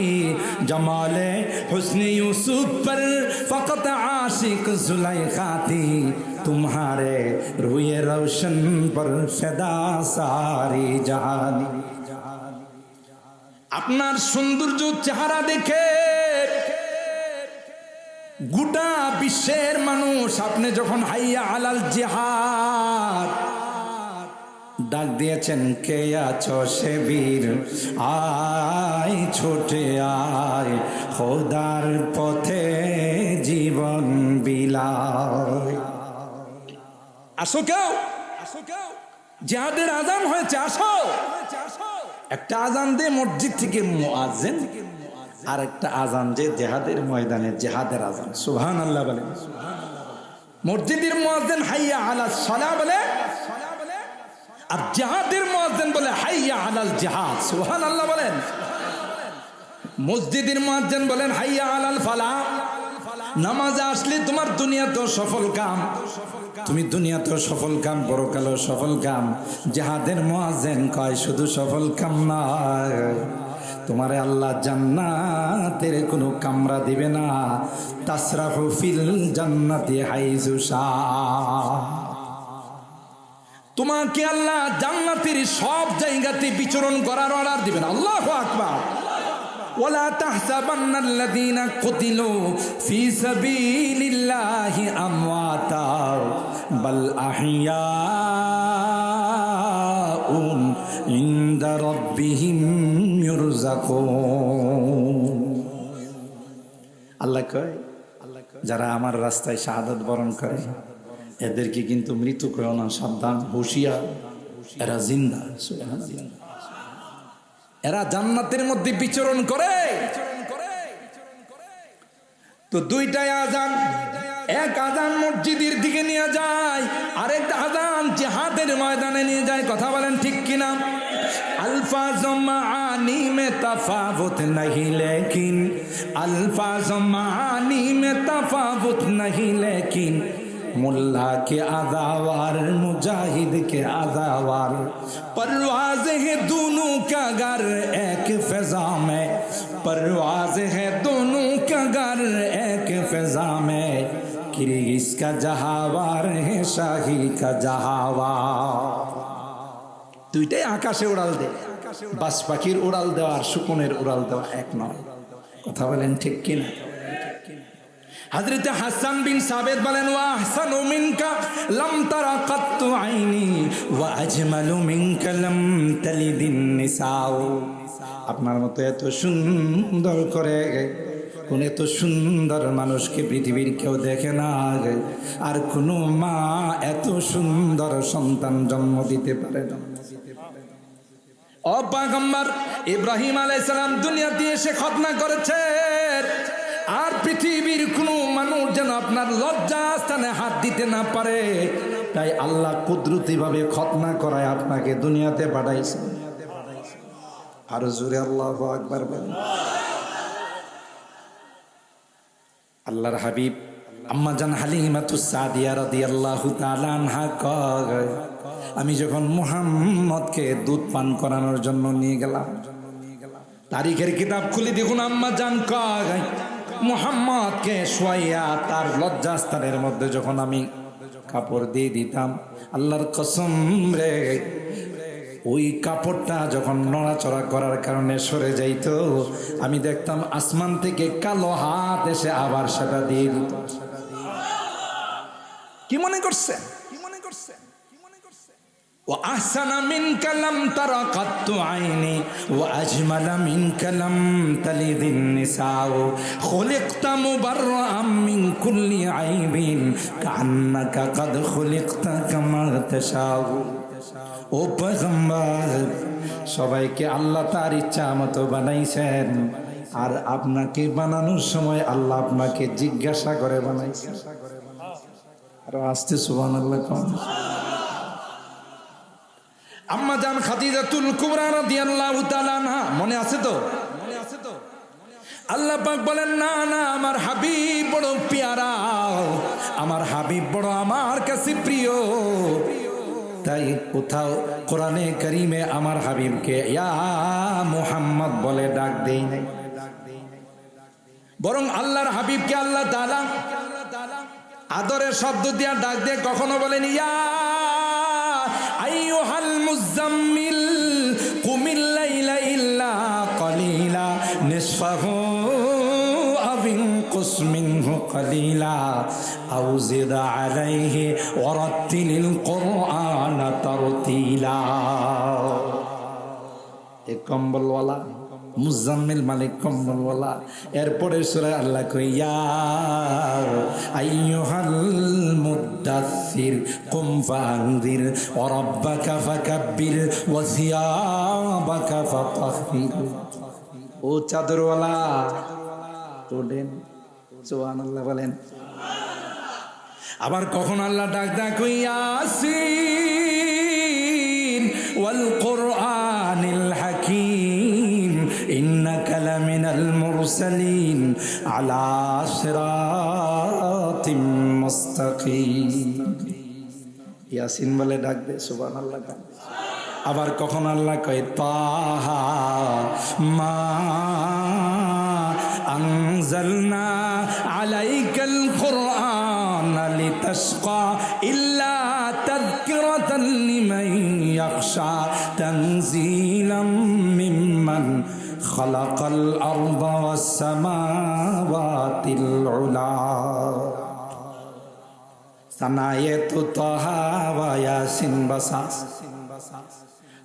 जमाले हुस्न यूसुफ पर फकत आशिक जुलेखा थी, तुम्हारे रूए रोशन पर फिदा सारी जहानी। আপনার সৌন্দর্য চেহারা দেখে গোটা বিশ্বের মানুষ আপনি যখন হাইয়া আলাল জিহাদ ডাক দিয়েছেন, কে আছো সে বীর আয় ছুটে আয়, খোদার পথে জীবন বিলায়। আসো কেউ, জিহাদের আজান হয়েছে, আসো। একটা আজান দে মসজিদ থেকে মুয়াজ্জিন, আর একটা আজান যে জিহাদের ময়দানে জিহাদের আজান। সুবহানাল্লাহ বলেন। মসজিদের মুয়াজ্জিন হাইয়া আলাস সালাহ বলে, আর জিহাদের মুয়াজ্জিন বলে হাইয়া আলাল জিহাদ। সুবহানাল্লাহ বলেন। মসজিদের মুয়াজ্জিন বলেন হাইয়া আলাল ফালাহ। নামাজে আসলে তোমার দুনিয়াতেও সফল কাম, তুমি দুনিয়াতেও সফল কাম, পরকালেও সফল কাম। জিহাদের মুয়াজ্জিন কয় শুধু সফল কাম নয়, তোমারে আল্লাহ জান্নাতের কোনো কামরা দিবে না। তাসরাফু ফিল জান্নাতি হাইযু শাআ, তোমাকে আল্লাহ জান্নাতের সব জায়গাতে বিচরণ করার অর্ডার দিবেন। আল্লাহু আকবার। ওয়ালা তাহসাবান্নাল্লাযীনা কুতিলু ফি সাবিলিল্লাহি আমওয়াতা বাল আহইয়াউন ইনদা রাব্বিহিম ইউরযাকুন। আল্লাহ কয়, যারা আমার রাস্তায় শাহাদাত বরণ করে এদেরকে কিন্তু মৃত্যু করেও না, সাবধান, হুঁশিয়ার, এরা জিন্দা। এরা জান্নাতের মধ্যে বিচরণ করে। তো দুইটাই আজান, এক আজান মসজিদের দিকে নিয়ে যায়, আরেক আজান জিহাদের ময়দানে নিয়ে যায়। কথা বলেন ঠিক কিনা? अल्फाज़ मानी में तफावुत नहीं लेकिन, अल्फाज़ मानी में तफावुत नहीं लेकिन, मुल्ला के आदावार मुजाहिद के आदावार, परवाज है दोनों का घर एक फिजा में, परवाज है दोनों का घर एक फिजा में, किर्गिज का जहावार है शाही का जहावार। দুইটাই আকাশে উড়াল দে, বাস পাখির উড়াল দেওয়া আর শুকুনের উড়াল দেওয়া এক নয়। কথা বলেন ঠিক কিনা? হযরত হাসান বিন সাবিত বলেন, ওয়া আহসানু মিনকা লাম তারা কাত্তু আইনি ওয়া আজমালু মিনকা লাম তালিদিন নিসাউ। আপনার মতো এত সুন্দর করে কোন এত সুন্দর মানুষকে পৃথিবীর কেউ দেখে না, আর কোনো মা এত সুন্দর সন্তান জন্ম দিতে পারে না। ও পয়গম্বর ইব্রাহিম আলাইহিস সালাম দুনিয়াতে এসে খতনা করেছেন, আর পৃথিবীর কোনো মানুষ যেন আপনার লজ্জা স্থানে হাত দিতে না পারে, তাই আল্লাহ কুদরতি ভাবে খতনা করায় আপনাকে দুনিয়াতে পাঠাইছেন। আর জোরে আল্লাহু আকবার বলেন। আল্লাহর হাবিব আম্মা জান হালিমাতুস সাদিয়া রাদিয়াল্লাহু তাআলা আনহা কয়, আমি যখন মুহাম্মদকে দুধ পান করানোর জন্য নিয়ে গেলাম, তারিখের কিতাব খুলে দেখুন আম্মা জান কয়, মুহাম্মদকে শোয়াইয়া তার লজ্জাস্থানের মধ্যে যখন আমি কাপড় দিয়ে দিতাম, আল্লাহর কসম রে, ওই কাপড়টা যখন নড়াচড়া করার কারণে সরে যাইত, আমি দেখতাম আসমান থেকে কালো হাত এসে আবার সেটা দিয়ে দিত। কি মনে করছে? وأحسن منك لم تر قط عيني وأجمل منك لم تلد النساء خلقت مبرأ من كل عيب كأنك قد خلقت كما تشاء। ও পয়গম্বর, সবাইকে আল্লাহ তার ইচ্ছা মতো বানাইছেন, আর আপনাকে বানানোর সময় আল্লাহ আপনাকে জিজ্ঞাসা করে বানাইছেন। আর আস্তে সুবহানাল্লাহ কোন। আম্মা জান খাদিজাতুল কুবরা রাদিয়াল্লাহু তাআলা আনহা, মনে আছে তো? আল্লাহ পাক বলেন, না না, আমার হাবিব বড় পেয়ারা, আমার হাবিব বড় আমার কাছে প্রিয়, তাই কোথাও কোরআনে কারীমে আমার হাবিবকে ইয়া মুহাম্মদ বলে ডাক দেই নাই, বরং আল্লাহর হাবিবকে আল্লাহ তাআলা আদরের শব্দ দিয়া ডাক দিয়ে কখনো বলেন ইয়া আইয়ুহাল মুজাম্মিল কুমিল লাইলা ইল্লা কলিলা নিসফাহু আও فانقص منه قليلا أو زد عليه ورتل القرآن ترتيلا কম্বলওয়ালা মুজাম্মিল মালিক কম্বলওয়ালা এরপরে সূরা আল্লাহ কইয়া আইয়ুহাল মুদাথির কুম ফানদির ওয়া রাব্বাকা ফাকাব্বির ওয়া সিয়াবাকা ফাতাহহির ও চাদরওয়ালা তোলেন সুবহানাল্লাহ বলেন আবার কখন আল্লাহ ডাক কইয়া ইয়াসিন ওয়াল কুরআনিল হাকীম ইন্নাকা লামিনাল মুরসালিন আলা সিরাতিম মুস্তাকিম ইয়াসিন বলে ডাক দে সুবহানাল্লাহ আবার কখন আল্লাহ কয় তাহা মা আনজালনা আলাইকাল কুরআন লিতাশকা ইল্লা তাযকিরাতান লিমান ইয়াখশা তানজিলাম মিম্মান খালাকাল আরদা ওয়াস সামাওয়াতিল উলা সানায়াতু তাহা ওয়া ইয়াসিন বাসাস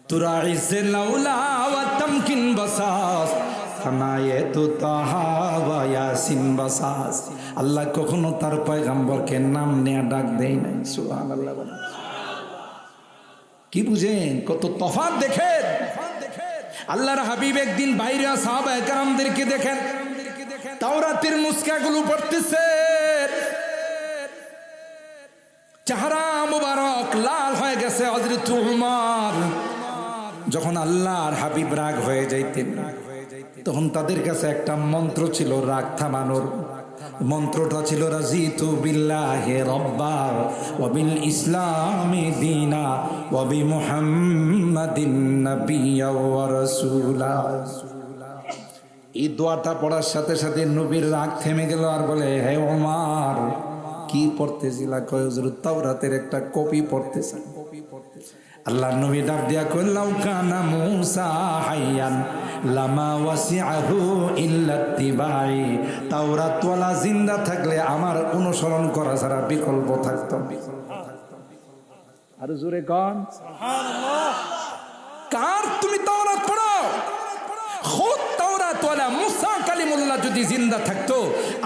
তুরাইসে লাউলা ওয়া তামকিন বাসাস সানায়াতু তাহা ওয়া ইয়াসিন বাসাস আল্লাহ কখনো তার পয়গম্বরকে নাম নিয়ে ডাক দেয় নাই সুবহানাল্লাহ কি বুঝেন কত তফাৎ দেখেন আল্লাহর হাবিব একদিন বাইরে সাহাবায়ে কেরামদেরকে দেখেন তাওরাতের নুসখাগুলো পড়তেছে চেহারা মুবারক লাল হয়ে গেছে হযরত উমর যখন আল্লাহর হাবিব রাগ হয়ে যাইতেন তখন তাদের কাছে একটা মন্ত্র ছিল রাগ থামানোর মন্ত্রটা ছিল রাজিতু বিল্লাহি রাব্বা ওয়া বিল ইসলামি দীনা ওয়া বি মুহাম্মাদিন নাবিয়্যা ওয়া রাসূলা এই দোয়াটা পড়ার সাথে সাথে নবীর রাগ থেমে গেল আর বলে হে ওমর কি পড়তেছিলা কয় হুজুর তাওরাতের একটা কপি পড়তেছি আল্লাহ নবী ডাক দিয়া কই লাউ কানা মূসা হাইয়ান লামা ওয়াসিআহু ইল্লা ইত্তিবাই তাওরাত ওয়ালা জিন্দা থাকলে আমার অনুসরণ করা ছাড়া বিকল্প থাকতো আর জোরে কোন সুবহানাল্লাহ কার তুমি তাওরাত পড়ো খুদ তাওরাত ওয়ালা মূসা কালিমুল্লাহ যদি জিন্দা থাকতো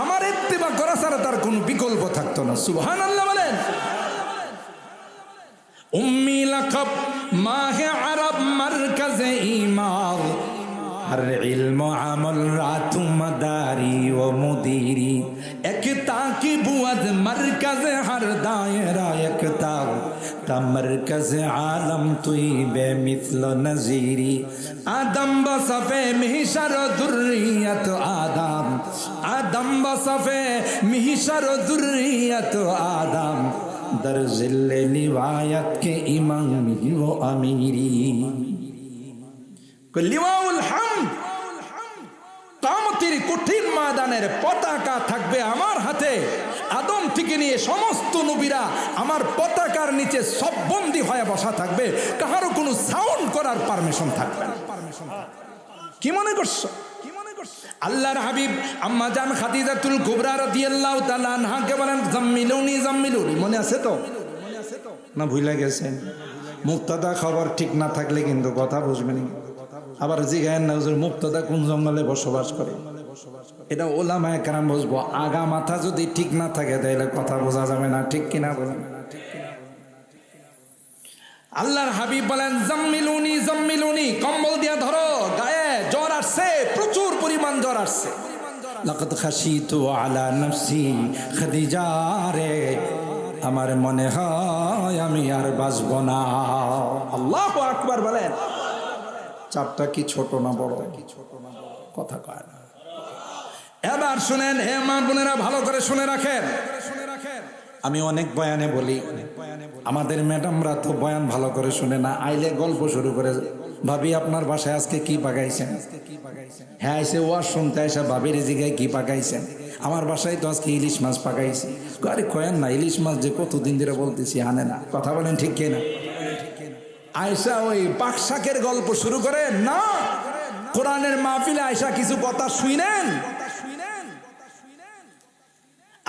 আমার ইত্তিবা করা ছাড়া তার কোনো বিকল্প থাকতো না সুবহানাল্লাহ বলেন উম্মি লাকাব মাহে আরব মারকাজে ঈমান हर इल्म अमल रातु मदारी व मुदीरी एकता की बुअद मरकज हर दायरा एकता ता मरकज आलम तुई बेमिसल नजीरी आदम बसफे मिहशर दुर्रियत आदम आदम बसफे मिहशर दुर्रियत आदम दर जिल्ले लिवायत के इमामी व अमीरी লিওয়াউল হামদ কিয়ামতের কঠিন ময়দানের পতাকা থাকবে আমার হাতে আদম থেকে নিয়ে সমস্ত নবীরা আমার পতাকার নিচে সব বন্দী হয়ে বসা থাকবে কারো কোনো সাউন্ড করার পারমিশন থাকবে না কি মনে করছো আল্লাহর হাবিব আম্মা জান খাদিজাতুল কুবরা রাদিয়াল্লাহু তাআলা আনহাকে বলেন জাম্মিলুনি জাম্মিলুনি মনে আছে তো না ভুলে গেছেন মুক্তাদা খবর ঠিক না থাকলে কিন্তু কথা বুঝবেন আবার জিজ্ঞাসা না হুজুর মুক্তাদা কোন জঙ্গলে বসবাস করে এটা ওলামায়ে কেরাম বুঝবো আগা মাথা যদি ঠিক না থাকে তাহলে কথা বোঝা যাবে না ঠিক কিনা বলেন আল্লাহর হাবিব বলেন জাম্মিলুনি জাম্মিলুনি কম্বল দিয়া ধরো গায়ে জ্বর আসছে প্রচুর পরিমাণ জ্বর আসছে লাকাদ খাশিতু আলা নাফসি খাদিজা রে আমার মনে হয় আমি আর বাঁচব না আল্লাহু আকবার বলেন চাপটা কি ছোট না বড় কথা কয় না এবার শুনেন হে মা বোনেরা ভালো করে শুনে রাখেন আমি অনেক বয়ানে বলি আমাদের ম্যাডামরা তো বয়ান ভালো করে শুনে না আইলে গল্প শুরু করে ভাবি আপনার বাসায় আজকে কি পাকাইছেন হ্যাঁ এসে ওয়াজ শুনতে এসে ভাবির জিগায় কি পাকাইছেন আমার বাসায় তো আজকে ইলিশ মাছ পাকাইছি আরে কয়েন না ইলিশ মাছ যে কতদিন ধরে বলতেছি আনে না কথা বলেন ঠিক কিনা আয়সা ওই পাকশাকের গল্প শুরু করে না কোরআনের মাহফিলে আয়সা কিছু কথা শুনেন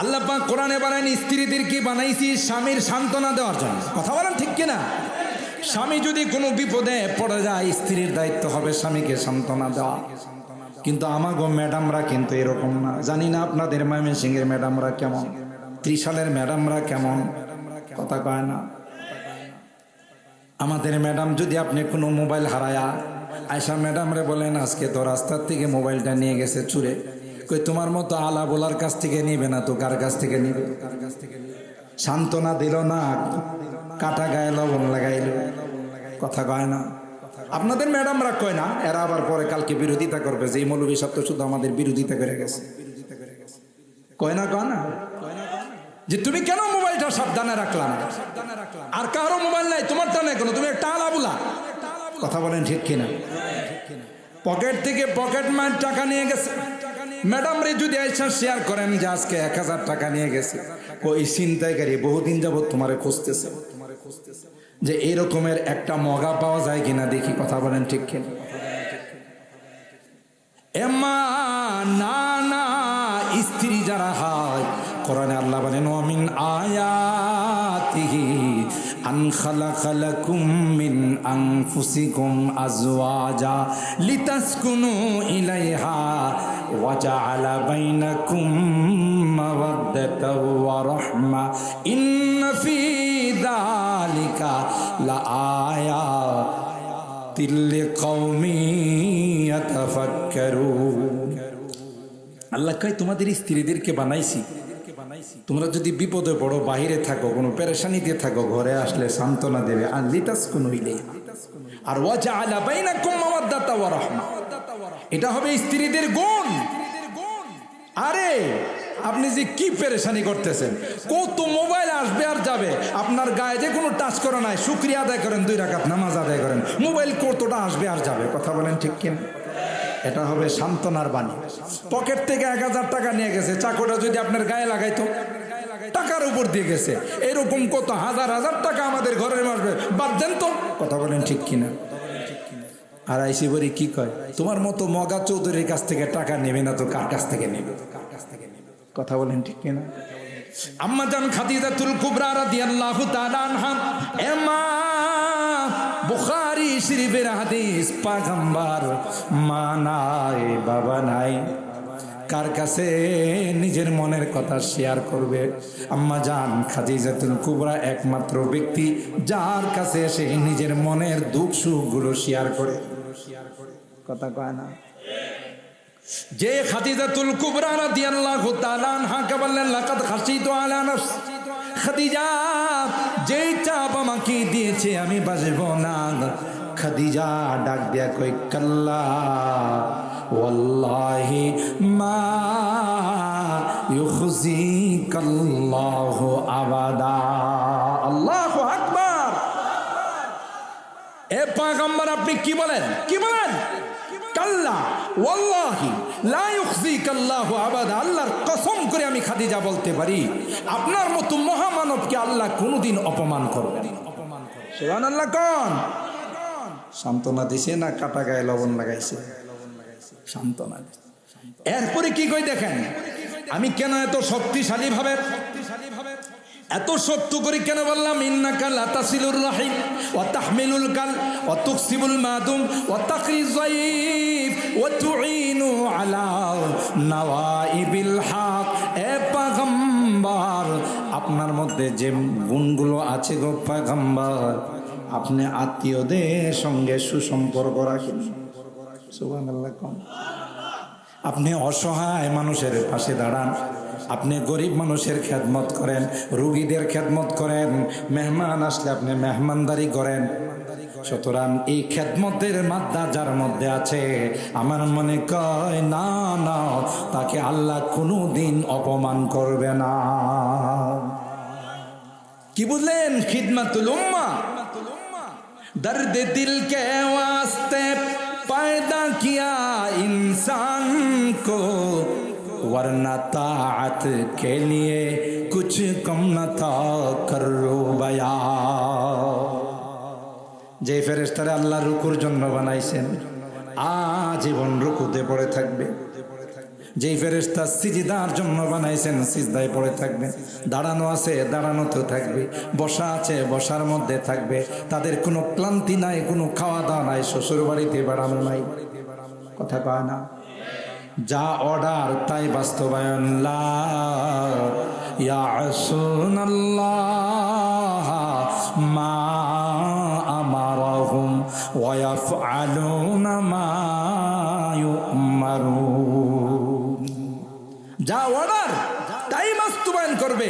আল্লাহ পাক কোরআনে বলেন স্ত্রীদেরকে বানাইছি স্বামীর সান্ত্বনা দেওয়ার জন্য। কথা বলেন ঠিক কিনা? স্বামী যদি কোনো বিপদে পড়ে যায়, স্ত্রীর দায়িত্ব হবে স্বামীকে সান্ত্বনা দেওয়া। কিন্তু আমাগো ম্যাডামরা কিন্তু এরকম না। জানি না আপনাদের ময়মনসিংহের ম্যাডামরা কেমন, ত্রিশালের ম্যাডামরা কেমন, কথা কয় না। আমাদের ম্যাডাম যদি আপনি কোনো মোবাইল হারায়া আয়সা ম্যাডামরে বলেন আজকে তো রাস্তার থেকে মোবাইলটা নিয়ে গেছে চুরে, কই তোমার মতো আলা বোলার কাছ থেকে নিবে না তো কার কাছ থেকে নিবে? সান্ত্বনা দিল না, কাটা গায়ে লবণ লাগাইল, কথা কয় না। আপনাদের ম্যাডামরা কয় না, এরা আবার পরে কালকে বিরোধিতা করবে যে এই মৌলভী সাহেব তো শুধু আমাদের বিরোধিতা করে গেছে। কয় না, কয় না যে তুমি কেন মোবাইলটা সাবধানে রাখলা না? আর কারো মোবাইল নাই, তোমারটা নাই কেন? তুমি একটা আলাবুলা। কথা বলেন ঠিক কিনা? পকেট থেকে পকেট মার টাকা নিয়ে গেছে। ম্যাডাম রে যদি আইসা শেয়ার করেন যে আজকে 1000 টাকা নিয়ে গেছে, ওই ছিনতাইকারী বহুদিন যাবত তোমারে খুঁজতেছে যে এই রকমের একটা মগা পাওয়া যায় কিনা দেখি। কথা বলেন ঠিক কিনা? এমা না না, স্ত্রী যারা হয়, কোরআনে আল্লাহ বলেন ওয়ামিন আয়াতিহি আন খালাকা লাকুম মিন আনফুসিকুম আজওয়াজা লিতাসকুনু ইলাইহা ওয়া জাআলা বাইনাকুম মাওয়াদ্দাতাও ওয়া রাহমা ইন্না ফি যালিকা লাআয়াতিল লিকাওমিন ইয়াতাফাক্কারুন। আল্লাহ কয় তোমাদের স্ত্রীদেরকে বানাইছি, তোমরা যদি বিপদে পড়ো, বাহিরে থাকো, কোনো পেরেশানিতে থাকো, ঘরে আসলে সান্ত্বনা দেবে। আর লিতাসকুনু ইলাইহা, আর ওয়া জাআলা বাইনাকুম মাওয়াদ্দাতা ওয়া রাহমা, এটা হবে স্ত্রীদের গুণ। আরে আপনি যে কি পেরেশানি করতেছেন, কত মোবাইল আসবে আর যাবে, আপনার গায়ে যে কোনো টাচ করা নাই, শুকরিয়া আদায় করেন, 2 রাকাত নামাজ আদায় করেন, মোবাইল কতটা আসবে আর যাবে। কথা বলেন ঠিক কিনা? এটা হবে সান্ত্বনার বাণী। পকেট থেকে 1000 টাকা নিয়ে গেছে, চাকুটা যদি আপনার গায়ে লাগাইতো, টাকার উপর দিয়ে গেছে, এরকম কত হাজার হাজার টাকা আমাদের ঘরের আসবে, বাদ দেন তো। কথা বলেন ঠিক কিনা? আর আইসি বলি কি কয়, তোমার মতো মগা চৌধুরীর কাছ থেকে টাকা নেবে না তো কার কাছ থেকে নেবে? কথা বলেন ঠিক কিনা? আম্মা জান খাদিজাতুল কুবরা রাদিয়াল্লাহু তাআলা আনহা, এমা বুখারী শরীফের হাদিস, পয়গম্বর মা নাই বাবা নাই, কার কাছে নিজের মনের কথা শেয়ার করবে? আম্মা জান খাদিজাতুল কুবরা একমাত্র ব্যক্তি যার কাছে সে নিজের মনের দুঃখ সুখগুলো শেয়ার করে। কথা কয় না? যে খাদিজাতুল কুবরা রাদিয়াল্লাহু তাআলা আনহাকে বললেন লাকাদ খাশিতু আলা নাফসি, খাদিজা যেই চাপ আমাকে দিয়েছে আমি বাজবো না। খাদিজা ডাক দিয়া কই কাল্লা ওয়াল্লাহি মা ইউখজিকাল্লাহু আবাদা। আল্লাহু আকবার। এ পয়গম্বর আপনি কি বলেন? কি বলেন? কাল্লা ওয়াল্লাহি লা ইউখজিকাল্লাহু আবাদা। আল্লাহর কসম করে আমি খাদিজা বলতে পারি, আপনার মতো মহামানবকে আল্লাহ কোনোদিন অপমান করবেন। সুবহানাল্লাহ। কোন সান্ত্বনা দিছে না কাটা গায়ে লবণ লাগাইছে? সান্ত্বনা। এরপরে কি কই দেখেন, আমি কেন এত শক্তিশালী ভাবে, এত সত্য করে কেন বললাম? ইন্নাকা লাতাসিলুর রাহিম ওয়া তাহমিলুল কাল ওয়া তুকসিবুল মাদুম ওয়া তাকরিজ যায়িফ ওয়া তুঈনু আলা নওয়াইবিল হক। এ পয়গম্বর, আপনার মধ্যে যে গুণগুলো আছে গো পয়গম্বর, আপনি আত্মীয়দের সঙ্গে সুসম্পর্ক রাখেন। সুবহানাল্লাহ। আপনি অসহায় মানুষের পাশে দাঁড়ান, আপনি গরিব মানুষের খেদমত করেন, রুগীদের খেদমত করেন, মেহমান আসলে আপনি মেহমানদারি করেন। সুতরাং এই খেদমতের মাদ্দা যার মধ্যে আছে, আমার মনে কয় না না, তাকে আল্লাহ কোনোদিন অপমান করবে না। কি বুঝলেন? খিদমাতুল উম্মাহ, দর্দ দিল কে ওয়াস্তে पैदा किया इंसान को, वरना ताअत के लिए कुछ कम न था करो बया। যে ফেরেশতারা আল্লাহ রুকুর জন্য বানাইছেন, আজীবন রুকুতে পড়ে থাকবে। যেই ফেরেশতা সিজদার জন্য বানাইছেন সিজদায় পড়ে থাকবে, দাঁড়ানো আছে দাঁড়ানোতে থাকবে, বসা আছে বসার মধ্যে থাকবে। তাদের কোনো ক্লান্তি নাই, কোনো খাওয়া দাওয়া নাই, শ্বশুর বাড়িতে বেড়ানো নাই। কথা কয় না? যা অর্ডার তাই বাস্তবায়ন। লা ইয়াসুনাল্লাহ মা আমারাহুম ওয়া ইয়াফআলুনা মা ইউমারুন। যা অর্ডার তাই বাস্তবায়ন করবে।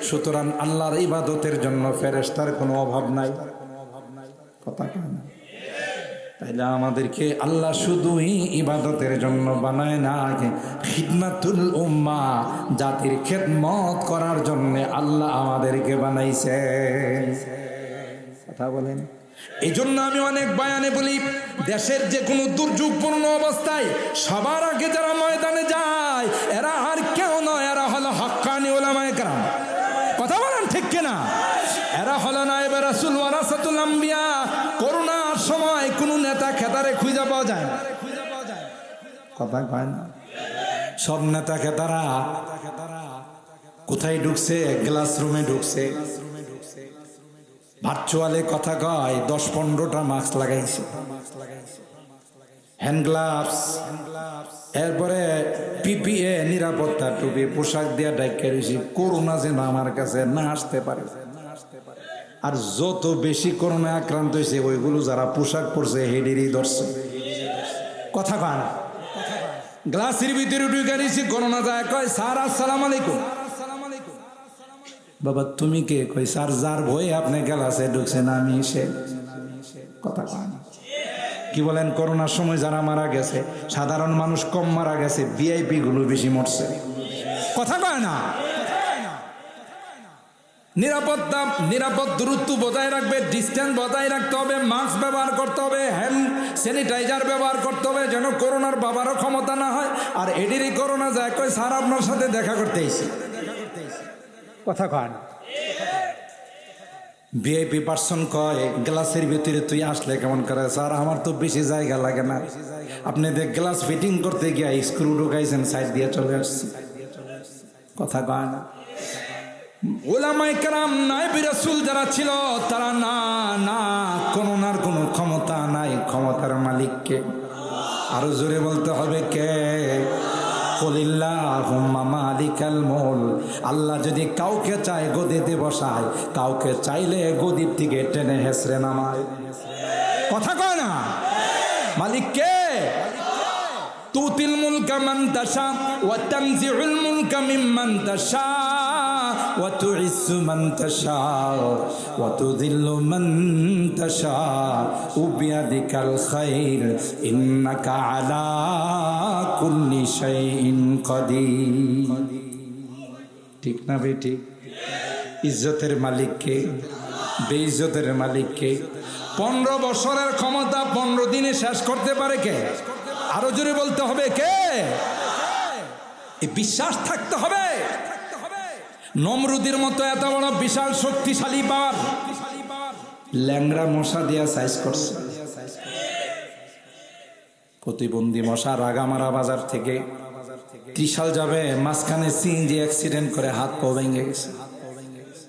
সুতরাং আল্লাহর ইবাদতের জন্য ফেরেশতার কোনো অভাব নাই। কথা কয় না? তাইলে আমাদেরকে আল্লাহ শুধুই ইবাদতের জন্য বানায় না, খিদমাতুল উম্মাহ, জাতির খেদমত করার জন্য আল্লাহ আমাদেরকে বানাইছে। কথা বলেন। এই জন্য আমি অনেক বয়ানে বলি, দেশের যে কোনো দুর্যোগপূর্ণ অবস্থায় সবার আগে যারা ময়দানে যায় এরা আর কেউ নয়, এরা হলো হক্কানি উলামায়ে কেরাম। কথা বলেন ঠিক কিনা? এরা হলো নায়েবে রাসূল ওয়ারাসাতুল আম্বিয়া। করোনার সময় কোনো নেতা খেতারে খুঁজে পাওয়া যায় না। কথা কয় না? সব নেতা খেতারা কোথায় ঢুকছে? ক্লাসরুমে ঢুকছে। ভার্চুয়ালে কথা কয়, 10-15টা মাস্ক লাগাইছে, হ্যান্ড গ্লাভস, এরপরে পিপিএ নিরাপত্তা টুপি, পোশাক দিয়ে ডাইকা রয়েছি করোনা যেন আমার কাছে না আসতে পারে। আর যত বেশি করোনা আক্রান্ত হয়েছে ওইগুলো যারা পোশাক পরছে হেডেরই ধরছে। কথা কয় না? গ্লাসের ভিতরে ঢুকে রয়েছি, করোনা যায় কয় স্যার আসসালামু আলাইকুম। বাবা তুমি কে? কই স্যার যার ভয়ে আপনি গ্লাসে ঢুকছেন আমি সে। কথা কয় না? কি বলেন? করোনার সময় যারা মারা গেছে সাধারণ মানুষ কম মারা গেছে, ভিআইপি গুলো বেশি মরছে। কথা কয় না? নিরাপদ দূরত্ব বজায় রাখবে, ডিস্টেন্স বজায় রাখতে হবে, মাস্ক ব্যবহার করতে হবে, হ্যান্ড স্যানিটাইজার ব্যবহার করতে হবে, যেন করোনার বাবারও ক্ষমতা না হয়। আর এডিরই করোনা যায় কয় স্যার আপনার সাথে দেখা করতে এসেছি। কথা কয় না? ভিআইপি পার্সন কয় গ্লাসের ভিতরে তুই আসলে কেমন করে? স্যার আমার তো বেশি জায়গা লাগে না, আপনি দেখ গ্লাস ফিটিং করতে গিয়ে স্ক্রু ঢুকাইছেন, সাইড দিয়ে চলে আসছি। কথা কয় না? উলামায়ে কেরাম নায়েবে রাসূল যারা ছিল তারা না করোনার কোনো ক্ষমতা নাই, ক্ষমতার মালিককে। আরো জোরে বলতে হবে কে? কুলিল্লাহুম্মা মালিকাল মুলক। আল্লাহ যদি কাউকে চায় গদিতে বসায়, কাউকে চাইলে গদির থেকে টেনে হেসরে নামায়। কথা কয় না? মালিক কে? তুতিল মুলকা মান তাশা ওয়া তানজিউল মুলকা মিম্মান তাশা ওয়া তুইজ্জু মান তাশা ওয়া তুযিল্লু মান তাশা বিয়াদিকাল খায়র ইন্নাকা আলা কুল্লি শাইইন কাদির। ঠিক না বেটি? ইজ্জতের মালিক কে? বেইজ্জতের মালিক কে? 15 বছরের ক্ষমতা 15 দিনে শেষ করতে পারে কে? আরো জোরে বলতে হবে কে? এই বিশ্বাস থাকতে হবে। নমরুদের মতো এত বড় বিশাল শক্তিশালী পাওয়ার ল্যাংড়া মশা দিয়া সাইজ করছে। প্রতিবন্ধী মশা রাগামারা বাজার থেকে ত্রিশাল যাবে, মাঝখানে সিএনজি অ্যাক্সিডেন্ট করে হাত পা ভেঙে গেছে।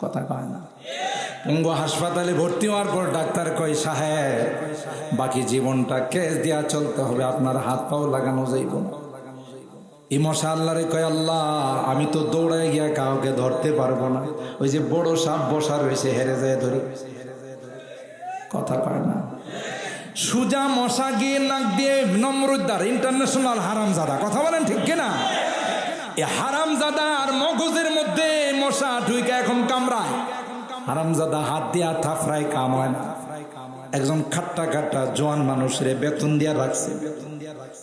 কথা কয় না? পঙ্গু হাসপাতালে ভর্তি হওয়ার পর ডাক্তার কয় সাহেব বাকি জীবনটা কেস দিয়া চলতে হবে, আপনার হাত পাও লাগানো যাইব না। এই মশা আল্লাহরে কয় আল্লাহ আমি তো দৌড়ায় গিয়া কাউকে ধরতে পারবো না, ওই যে বড় সাপ বসা রয়েছে হেরে যায় ধরি। কথা কয় না? সুজা মশা গিয়ে নাক দিয়ে নমরুদ্দার ইন্টারন্যাশনাল হারামজাদা। কথা বলেন ঠিক কিনা? এই হারামজাদার মগজের মধ্যে মশা ঢুকে এখন কামড়ায়। হারামজাদা হাত দিয়া থাফরায় কাম হয় না। একজন খাট্টা জোয়ান মানুষের বেতন দিয়া রাখছে,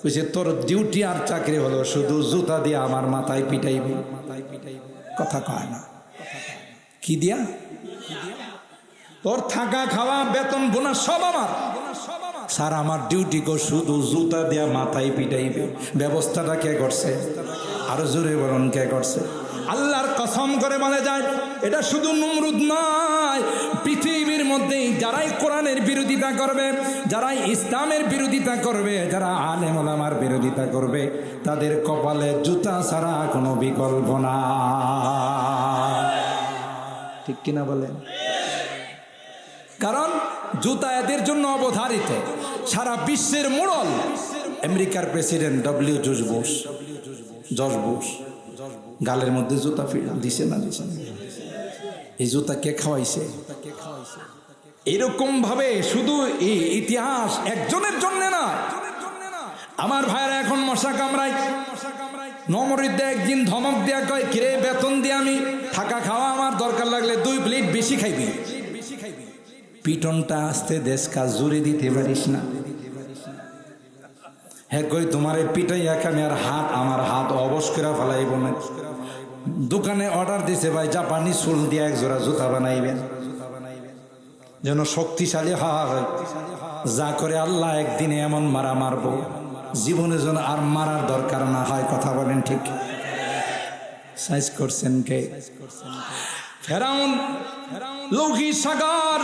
কইছে তোর ডিউটি আর চাকরি হলো শুধু জুতা দিয়ে আমার মাথায় পিটাইবি। কথা কয় না? কি দিয়া? তোর থাকা খাওয়া বেতন বোনাস সব আমার। স্যার আমার ডিউটি কো শুধু জুতা দিয়া মাথায় পিটাইবে। ব্যবস্থাটা কে করছে? আরো জোরে বলুন কে করছে? আল্লাহর কসম করে বলে যায় এটা শুধু নমরুদ নয়, পৃথিবীর মধ্যেই যারাই কোরআনের বিরোধিতা করবে, যারাই ইসলামের বিরোধিতা করবে, যারা আলেম ওলামার বিরোধিতা করবে, তাদের কপালে জুতা ছাড়া কোনো বিকল্প না। ঠিক কিনা বলেন? কারণ জুতা এদের জন্য অবধারিত। সারা বিশ্বের মোড়ল আমেরিকার প্রেসিডেন্ট জর্জ বুশ গালের মধ্যে জুতা দিছে না দিছে? এই জুতা কে খাওয়াইছে? এরকম ভাবে শুধু এই ইতিহাস একজনের জন্য না। আমার ভাইরা এখন মশা কামড়ায়, নমরুদ্দে একদিন ধমক দেয়া কয়, কিরে বেতন দিয়ে আমি থাকা খাওয়া আমার দরকার লাগলে 2 প্লেট বেশি খাইবি। পিটনটা আসতে দেশ কাজ জুড়ে দিতে পারিস না। হ্যাঁ কই তোমার পিটাই আমি আর আমার হাত অবশ করে ফেলাইব না। দোকানে অর্ডার দিছে ভাই জাপানি সুল দিয়ে 1 জোড়া জুতা বানাইবেন যেন শক্তিশালী হয়। যা করে আল্লাহ একদিনে এমন মারা মারবো জীবনে যেন আর মারার দরকার না হয়। কথা বলেন ঠিক? সাইজ করছেন কে? ফেরাউন লৌহি সাগর,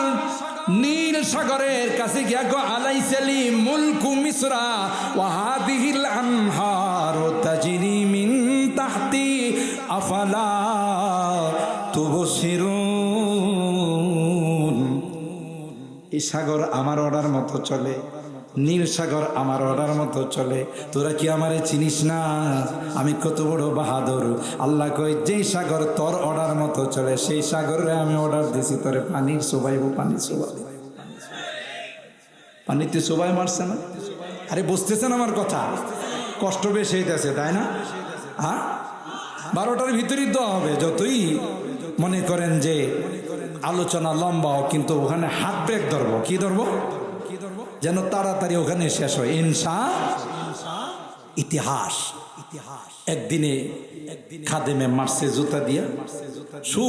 নীল সাগরের কাছে গিয়া গো আলাইসালি মুলকু মিসরা ওয়া হাদিহিল আনহারু তাজরি মিন তাহতি আফালা তুবসিরুন। এই সাগর আমার অর্ডার মতো চলে, নীল সাগর আমার অর্ডার মতো চলে। তোরা কি আমারে চিনিস না? আমি কত বড় বাহাদুর। আল্লাহ কই যেই সাগর তোর অর্ডার মতো চলে সেই সাগরে আমি অর্ডার দিছি তোরে পানির চোবাইব, পানি চোবাইব। পানিতে চোবাই মারছে না? আরে বুঝতেছেন আমার কথা? কষ্ট বেশি হইতেছে তাই না? হ্যাঁ, 12টার ভিতরেই দেওয়া হবে। যতই মনে করেন যে আলোচনা লম্বাও, কিন্তু ওখানে হাত ব্রেক ধরবো। কি ধরবো? যেন তাড়াতাড়ি ওখানে শেষ হয়। ইতিহাস একদিনে খাদেমে মারছে জুতা দিয়া, সু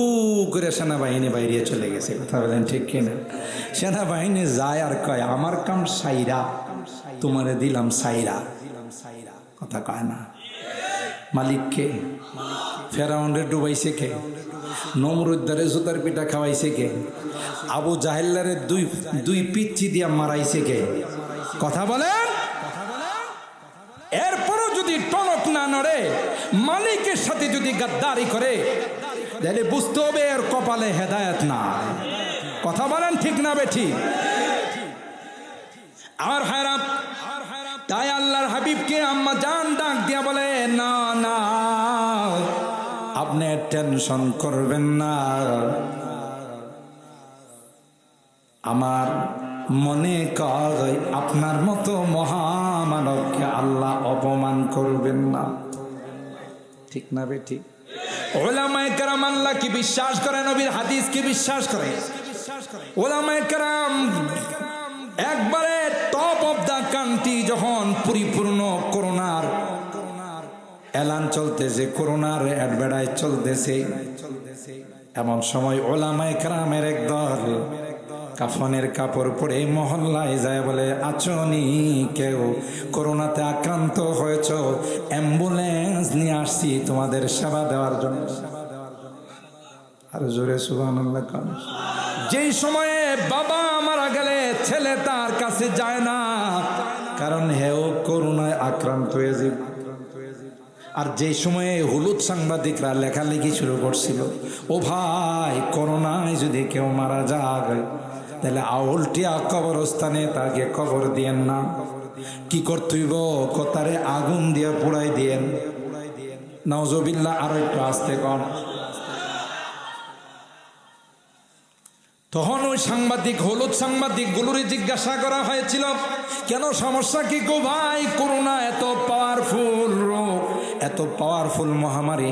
করে সেনাবাহিনী বাইরে চলে গেছে। কথা বলেন ঠিক কিনা? সেনাবাহিনী যায় আর কয় আমার কাম সাইরা, তোমারে দিলাম সাইরা। কথা কয় না? মালিককে ফেরাউন্ডে ডুবাইছে কে? নমরুদ্দারে জুতার পিঠা খাওয়াইছে কে? আবু জাহেল্লারে দুই পিচ্ছি দিয়া মারাইছে কে? কথা বলেন? এরপরও যদি টনক না নড়ে, মালিকের সাথে যদি গাদ্দারি করে, তাহলে বুঝতে হবে এর কপালে হেদায়েত না। কথা বলেন ঠিক না বেঠিক? আর হায়রাম তাই আল্লাহর হাবিবকে আম্মা জান ডাক দিয়া বলে, না না আপনি টেনশন করবেন না, আমার মনে কয় আপনার মতো মহামানবকে আল্লাহ অপমান করবেন না। ঠিক না বেঠিক? ওলামায়ে কেরাম আল্লাহ কি বিশ্বাস করে, নবীর হাদিস কি বিশ্বাস করে? ওলামায়ে কেরাম একবারে টপ অফ দা কান্ট্রি যখন পরিপূর্ণ করোনার এলান চলতেছে, করোনার অ্যাডভার্টাইজ চলতেছে, এমন সময় ওলামায়ে কেরামের একদল কাফনের কাপড় পরে মহল্লায় যায় বলে, আচনি কেউ করোনাতে আক্রান্ত হয়েছ, অ্যাম্বুলেন্স নিয়ে আসছি তোমাদের সেবা দেওয়ার জন্য। আর জোরে সুবহানাল্লাহ কান। যেই সময়ে বাবা মারা গেলে ছেলে তার কাছে যায় না, কারণ হেও করোনায় আক্রান্ত হয়ে যাবে। আর যে সময়ে হলুদ সাংবাদিকরা লেখালেখি শুরু করছিল, ও ভাই করোনায় যদি কেউ মারা যায় তাহলে আউলটিয়া কবরস্থানে তাকে কবর দিয়েন না। কি করতেইব? কথারে আগুন দিয়ে পুড়াই দিয়েন। নাউজুবিল্লাহ। আরো একটু আস্তে কর। তখন ওই সাংবাদিক, হলুদ সাংবাদিক গুলোরে জিজ্ঞাসা করা হয়েছিল, কেন সমস্যা কি গো ভাই? করোনা এত পাওয়ারফুল রোগ, এত পাওয়ারফুল মহামারী,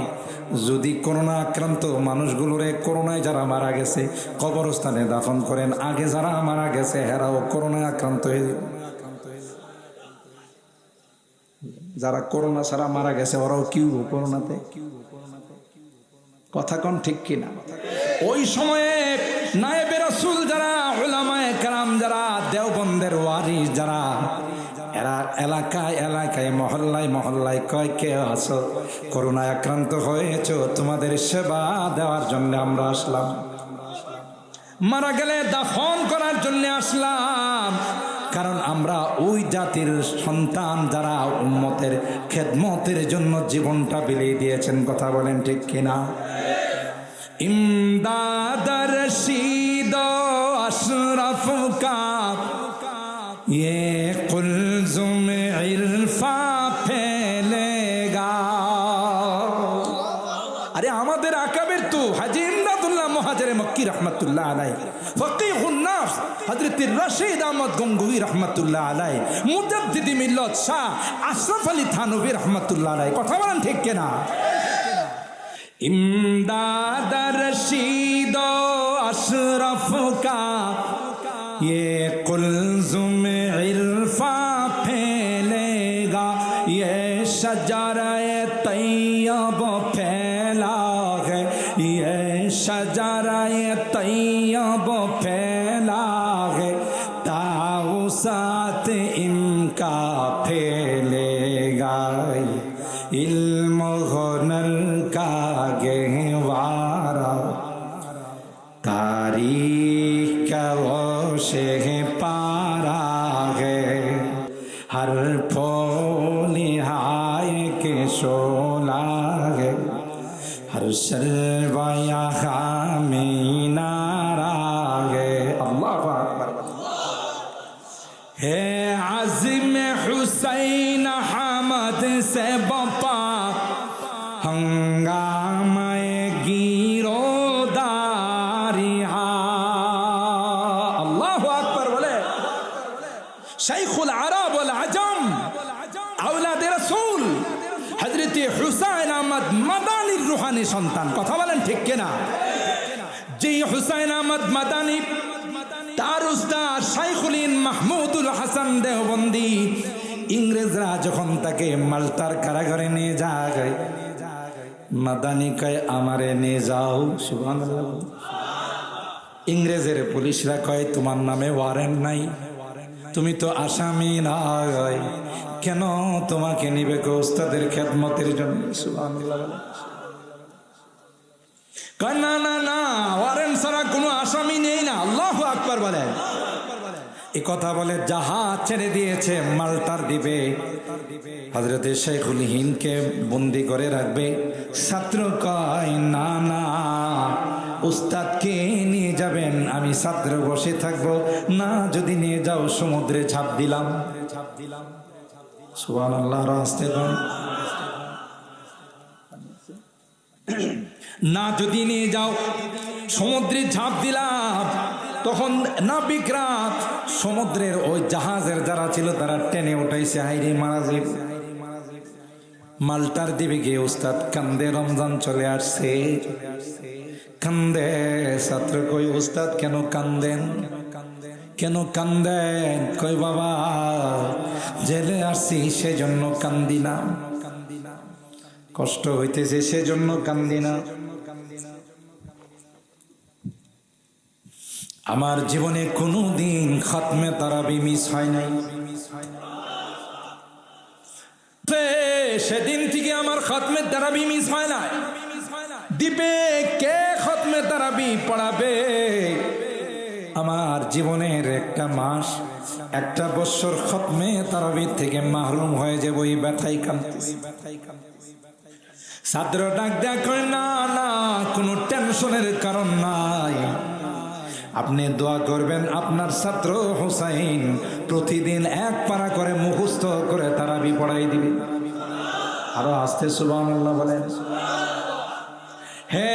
যদি করোনা আক্রান্ত মানুষগুলোরে, করোনায় যারা মারা গেছে কবরস্থানে দাফন করেন, আগে যারা মারা গেছে হেরাও করোনায় আক্রান্ত হয়ে, যারা করোনা ছাড়া মারা গেছে ওরাও কি করোনাতে? কথা কোন ঠিক কিনা? ওই সময়ে নায়েবে রাসূল যারা, উলামায়ে কেরাম যারা, দেওবন্দের ওয়ারিস যারা, এরা এলাকায় এলাকায় মহল্লায় মহল্লায় কয়, কে আছো করোনায় আক্রান্ত হয়েছ, তোমাদের সেবা দেওয়ার জন্য আমরা আসলাম। মারা গেলে দাফন করার জন্য আসলাম, কারণ আমরা ওই জাতির সন্তান যারা উম্মতের খেদমতের জন্য জীবনটা বিলিয়ে দিয়েছেন। কথা বলেন ঠিক কিনা? ইমদাদ রশিদ আশরাফ কা ये कुल्जुम इरफा फैलेगा। अरे আমাদের আকাবের তো হাজী ইমদাদুল্লাহ মুহাজির মক্কি রাহমাতুল্লাহ আলাইহি, ফকিহুন নাস হযরত রশিদ আহমদ গঙ্গোহী রাহমাতুল্লাহ আলাইহি, মুজাদ্দিদ মিল্লাত শাহ আশরাফ আলী থানভী রাহমাতুল্লাহ আলাইহি। কথা বলেন ঠিক কিনা? ইমদাদ রশিদ আশরাফ কা ये कुल्जुम इरफा फैलेगा, ये शजरा-ए तैयब फैला है, ये शजरा-ए तैयब फैला है, ताउसात इनका फैलेगा, इल्म हुनर का गहवारा, तारीख का वो शेह पारा है, हर फूल हाय के शोला है, हर शर्वा यहाँ में नारा है। अल्लाह अकबर। है आज़िम हुसैन अहमद से बपा हंगामे गिरोदारिहा। শাইখুল আরব ওয়াল আজম আওলাদে রাসূল হযরত হুসাইন আহমদ মাদানীর রূহানি সন্তান। কথা বলেন ঠিক কিনা? যে হুসাইন আহমদ মাদানী, তার উস্তাদ শাইখুল মাহমুদুল হাসান দেওবন্দি, ইংরেজরা যখন তাকে মাল্টার কারাগারে নিয়ে যায়, মাদানী কয় আমারে নিয়ে যাও। সুবহানাল্লাহ। ইংরেজের পুলিশরা কয় তোমার নামে ওয়ারেন্ট নাই, তুমি তো আসামি নয়, কেন তোমাকে নিবে গো উস্তাদের খেদমতের জন্য? সুবহানাল্লাহ। কয় না না না, ওয়ারেন্ট ছাড়া কোনো আসামি নেই না। আল্লাহু আকবার বলেন। এই কথা বলে জাহাজ ছেড়ে দিয়েছে মাল্টার দ্বীপে, হযরত শাইখুল হিন্দকে বন্দি করে রাখবে। ছাত্র কয় না না, উস্তাদকে নিয়ে যাবেন, আমি ছাত্র বসে থাকবো না, যদি নিয়ে যাও সমুদ্রে ঝাঁপ দিলাম। সুবহানাল্লাহ। রাস্তে না, যদি নিয়ে যাও সমুদ্রে ঝাঁপ দিলাম, তখন নাবিকরা সমুদ্রের ওই জাহাজের যারা ছিল তারা টেনে উঠাইছে, হাইরে মারা যাবে। মাল্টার দ্বীপে গিয়ে উস্তাদ কান্দে, রমজান চলে আসছে, কান্দে। ছাত্র কই উস্তাদ কেন কান্দেন? কেন কান্দেন? কই বাবা জেলে আসছি সেজন্য কান্দি না, কষ্ট হইতেছে সেজন্য কান্দি না। আমার জীবনে কোনো দিন খাতমে তারাবি মিস হয় নাই, সেদিন থেকে আমার খাতমে তারাবি মিস হয় না। দ্বীপে কে খাতমে তারাবি পড়াবে? আমার জীবনের একটা মাস, একটা বছর খাতমে তারাবি থেকে মাহরুম হয়ে যাবো, এই ব্যথাই কাঁদতেছি। ছাত্র ডাক দেয়া করে না না, কোনো টেনশনের কারণ নাই, আপনি দোয়া করবেন আপনার ছাত্র হুসাইন প্রতিদিন এক পারা করে মুখস্থ করে তারাবি পড়াই দিবে। আরো আস্তে সুবহানাল্লাহ বলেন। হে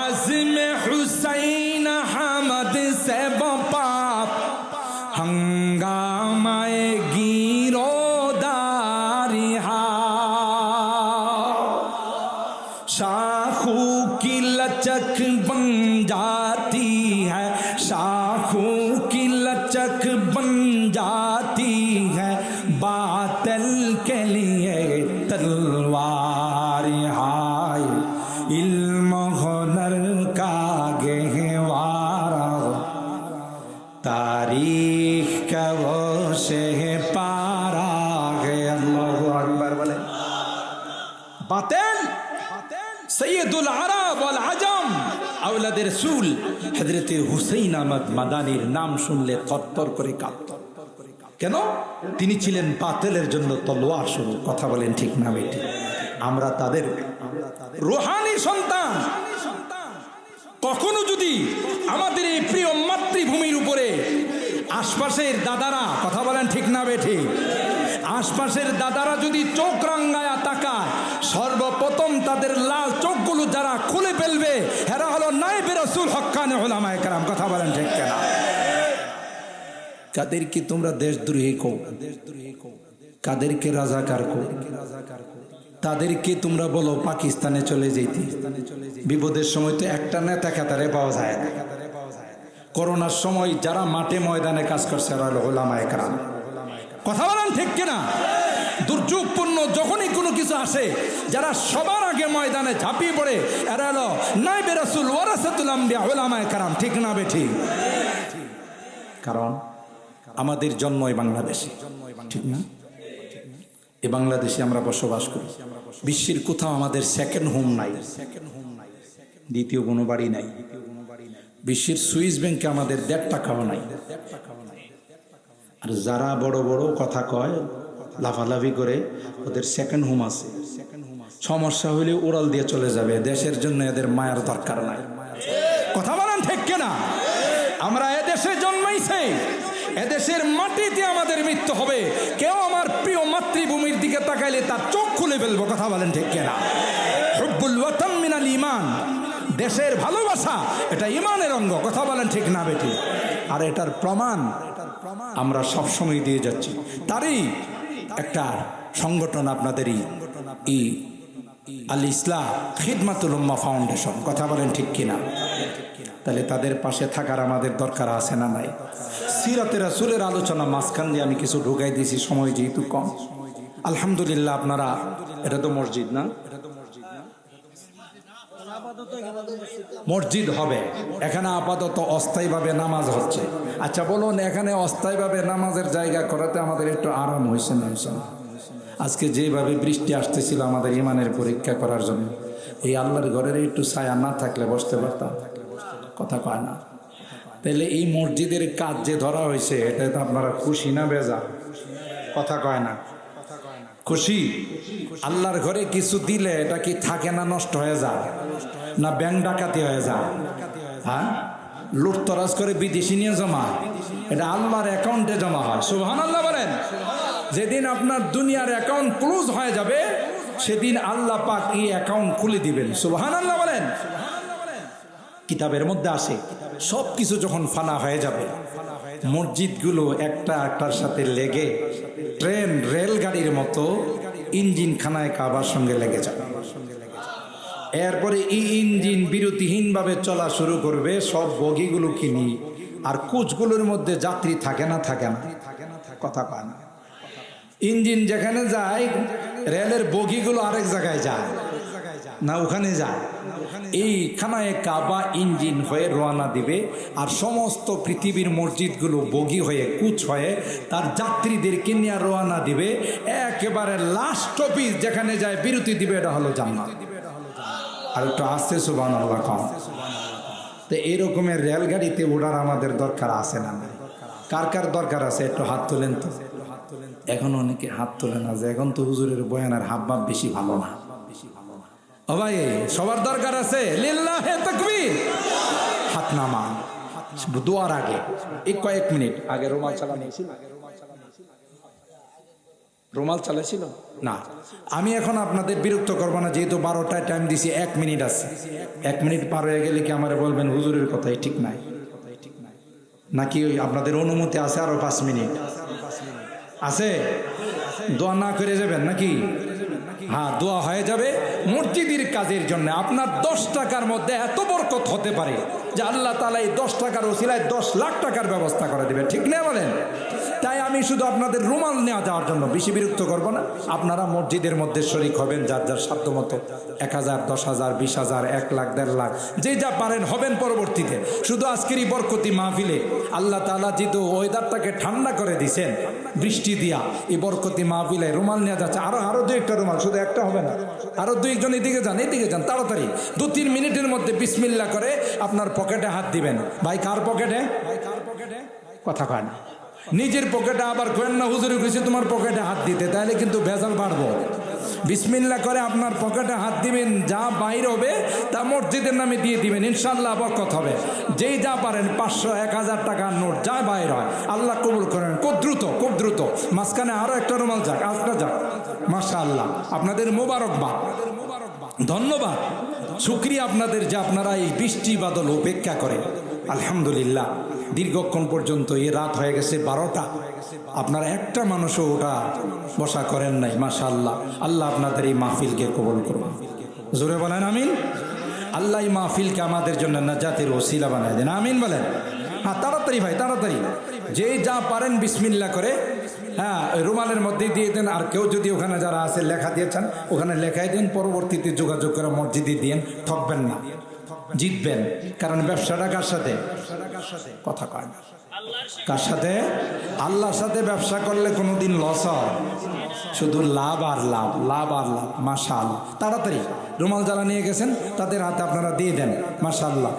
আযম হুসাইন আহমদ সে বাপ হঙ্গামায়ে গিরোদারিহা, शाखों की लचक बन जाती है, शाखों की लचक बन जाती है, बातिल के लिए तलवार हाय, इल्म हुनर का गहवारा, तारीख का वो शेह पारा है। अल्लाहु अकबर बोले। बातिल সৈয়দুল আরব ওয়াল আজম আওলাদে রাসূল হযরতে হুসাইন আহমদ মাদানির নাম শুনলে থরথর করে কাঁপত। কেন? তিনি ছিলেন বাতিলের জন্য তলোয়ার স্বরূপ। কথা বলেন ঠিক না বেটি? আমরা তাদের রূহানি সন্তান। কখনো যদি আমাদের এই প্রিয় মাতৃভূমির উপরে আশপাশের দাদারা, কথা বলেন ঠিক না বেঠি, আশপাশের দাদারা যদি চোখ রাঙ্গায়া তাকায়, সর্বপ্রথম তাদের লাল চোখগুলো যারা খুলে ফেলবে এরা হলো নায়েবে রাসূল হক্কানে উলামায়ে কেরাম। কথা বলেন ঠিক কেনা? কাদেরকে তোমরা দেশদ্রোহী কও, কাদেরকে রাজাকার কও, তাদেরকে তোমরা বলো পাকিস্তানে চলে যেতে। বিপদের সময় তো একটা নেতা কাতারে পাওয়া যায় না। করোনার সময় যারা মাঠে ময়দানে কাজ করছে এরা হলো উলামায়ে কেরাম। কথা বলেন ঠিক কিনা? দুর্যোগপূর্ণ যখনই কোনো কিছু আসে, যারা সবার আগে ময়দানে ঝাঁপিয়ে পড়ে এরা হলো নায়েবে রাসূল ওয়ারাসাতুল আম্বিয়া উলামায়ে কেরাম। ঠিক না বেঠি? কারণ আমাদের জন্ম এই বাংলাদেশে, ঠিক না? এই বাংলাদেশে আমরা বসবাস করি। বিশ্বের কোথাও আমাদের সেকেন্ড হোম নাই, দ্বিতীয় কোনো বাড়ি নাই। বিশ্বের সুইস ব্যাংকে আমাদের 1.5 টাকাও নাই। আর যারা বড় বড় কথা কয়, লাফালাফি করে, ওদের সেকেন্ড হোম আছে। সমস্যা হলে উড়াল দিয়ে চলে যাবে। দেশের জন্য এদের মায়ার দরকার নাই। কথা বলেন ঠিক কিনা? আমরা এদেশে জন্মাইছি, এদেশের মাটিতে আমাদের মৃত্যু হবে। কেউ আমার প্রিয় মাতৃভূমির দিকে তাকাইলে তার চোখ খুলে ফেলবো। কথা বলেন ঠিক কিনা? হুব্বুল ওয়াতান মিনাল ঈমান, দেশের ভালোবাসা এটা ঈমানের অঙ্গ। কথা বলেন ঠিক না বেটি? আর এটার প্রমাণ আমরা সবসময় দিয়ে যাচ্ছি। তারই একটা সংগঠন আপনাদেরই আল ইসলাহ খিদমাতুল উম্মাহ ফাউন্ডেশন। কথা বলেন ঠিক কিনা? তাহলে তাদের পাশে থাকার আমাদের দরকার আছে না নাই? সিরাতে রাসূলের আলোচনা মাঝখান দিয়ে আমি কিছু ঢুকাই দিয়েছি, সময় যেহেতু কম। আলহামদুলিল্লাহ, আপনারা, এটা তো মসজিদ না? মসজিদ হবে এখানে, আপাতত অস্থায়ীভাবে নামাজ হচ্ছে। আচ্ছা বলুন, এখানে অস্থায়ীভাবে নামাজের জায়গা করাতে আমাদের একটু আরাম হয়েছে না? হয়েছে না? আজকে যেভাবে বৃষ্টি আসতেছিল আমাদের ইমানের পরীক্ষা করার জন্য, এই আল্লাহর ঘরের একটু ছায়া না থাকলে বসতে পারতাম। কথা কয় না? তাহলে এই মসজিদের কাজ যে ধরা হয়েছে এটাতে আপনারা খুশি না বেজা? কথা কয় না? খুশি? আল্লাহর ঘরে কিছু দিলে এটা কি থাকে না নষ্ট হয়ে যায়, না ব্যাংক ডাকাতি হয়ে যায়? হ্যাঁ, লুটতরাজ করে বিদেশি নিয়ে জমা, এটা আল্লাহর অ্যাকাউন্টে জমা হয়। সুবহানাল্লাহ বলেন। যেদিন আপনার দুনিয়ার অ্যাকাউন্ট ক্লোজ হয়ে যাবে সেদিন আল্লাহ পাক এই অ্যাকাউন্ট খুলে দিবেন। সুবহানাল্লাহ বলেন। কিতাবের মধ্যে আসে সব কিছু যখন ফানা হয়ে যাবে, মসজিদগুলো একটা একটার সাথে লেগে ট্রেন রেলগাড়ির মতো ইঞ্জিন খানায় কাবার সঙ্গে লেগে যাবে। এরপরে এই ইঞ্জিন বিরতিহীনভাবে চলা শুরু করবে সব বগিগুলো কিনি, আর কোচগুলোর মধ্যে যাত্রী থাকে না? থাকে না? কথা কয় না? ইঞ্জিন যেখানে যায় রেলের বগিগুলো আরেক জায়গায় যায় না? ওখানে যায়। এই খানায় কাবা ইঞ্জিন হয়ে রওনা দিবে, আর সমস্ত পৃথিবীর মসজিদগুলো বগি হয়ে কুচ হয়ে তার যাত্রীদেরকে নিয়ে রওনা দিবে। একেবারে লাস্ট অফিস যেখানে যায় বিরতি দিবে, এটা হলো জান্নাত। আর একটু আসছে সুবহানাল্লাহ কম। তো এরকমের রেলগাড়িতে ওঠার আমাদের দরকার আছে না? কার কার দরকার আছে? একটু হাত তোলেন তো। এখন অনেকে হাত তোলে না, যে এখন তো হুজুরের বয়ানের হাবভাব বেশি ভালো না। ও ভাই, সবার দরকার আছে? লিল্লাহে তাকবীর। হাত নামান। দোয়ার আগে কয়েক মিনিট আগে রুমাল চালানো, রুমাল চালাইছিল না? আমি এখন আপনাদের বিরক্ত করবো না, যেহেতু 12টায় টাইম দিছি, 1 মিনিট আছে। 1 মিনিট পার হয়ে গেলে কি আমার বলবেন হুজুরের কথাই ঠিক নাই? নাকি আপনাদের অনুমতি আছে আরো 5 মিনিট আছে? দোয়া না করে যাবেন নাকি? হ্যাঁ, দোয়া হয়ে যাবে মসজিদের কাজের জন্য। আপনার 10 টাকার মধ্যে এত বরকত হতে পারে যে আল্লাহ তাআলা এই 10 টাকার ওসিলায় 10 লাখ টাকার ব্যবস্থা করে দেবে। ঠিক না বলেন? তাই আমি শুধু আপনাদের রুমাল নেওয়া যাওয়ার জন্য বেশি বিরক্ত করব না। আপনারা মসজিদের মধ্যে শরীক হবেন, যার যার সাধ্য মতো 1000, 10,000, 20,000, 1 লাখ, 1.5 লাখ, যে যা পারেন হবেন পরবর্তীতে। শুধু আজকেরই বরকতি মাহফিলে আল্লাহ তাআলা যেহেতু ওয়েদারটাকে ঠান্ডা করে দিয়েছেন, বৃষ্টি দিয়া এই বরকতি মাহফিলে রুমাল নেওয়া যাচ্ছে। আরো দু একটা রুমাল, শুধু একটা হবে না, আরো দুইজন এদিকে যান তাড়াতাড়ি 2-3 মিনিটের মধ্যে বিসমিল্লাহ করে আপনার পকেটে হাত দিবেন। ভাই কার পকেটে? কথা কয় না, নিজের পকেটে। আবার কেন না হুজুরে কইছে তোমার পকেটে হাত দিতে, তাহলে কিন্তু ভেজাল বাড়বো। বিসমিল্লাহ করে আপনার পকেটে হাত দিবেন, যা বাইর হবে তা মসজিদের নামে দিয়ে দিবেন, ইনশাল্লাহ বরকত হবে। যেই যা পারেন 500, 1000 টাকার নোট যা বাইর হয় আল্লাহ কবুল করেন। খুব দ্রুত মাঝখানে আরো একটা রুমাল যাক, আসটা যাক। মাশাআল্লাহ, আপনাদের মোবারকবাদ, ধন্যবাদ, শুকরিয়া আপনাদের যে আপনারা এই বৃষ্টি বাদল উপেক্ষা করে। আলহামদুলিল্লাহ, দীর্ঘক্ষণ পর্যন্ত এই রাত হয়ে গেছে 12টা, আপনারা একটা মানুষও ওটা বসা করেন নাই। মাশাআল্লাহ, আল্লাহ আপনাদের এই মাহফিলকে কবুল করুন। জোরে বলেন আমিন। আল্লাহ এই মাহফিলকে আমাদের জন্য নাজাতের ওসিলা বানায় দেন, আমিন বলেন। হ্যাঁ তাড়াতাড়ি ভাই তাড়াতাড়ি, যে যা পারেন বিসমিল্লাহ করে হ্যাঁ রুমালের মধ্যেই দিয়ে দেন। আর কেউ যদি ওখানে যারা আছে লেখা দিয়েছেন ওখানে লেখাই দিন, পরবর্তীতে যোগাযোগ করে মসজিদে দিয়েন। ঠকবেন না, জিতবেন। কারণ ব্যবসাটা কার সাথে? কথা কয় না, কার সাথে? আল্লাহর সাথে ব্যবসা করলে কোনোদিন লস হয়, শুধু লাভ আর লাভ, লাভ আর লাভ। মাশাআল্লাহ, তাড়াতাড়ি রুমাল যারা নিয়ে গেছেন তাদের হাতে আপনারা দিয়ে দেন। মাশাআল্লাহ,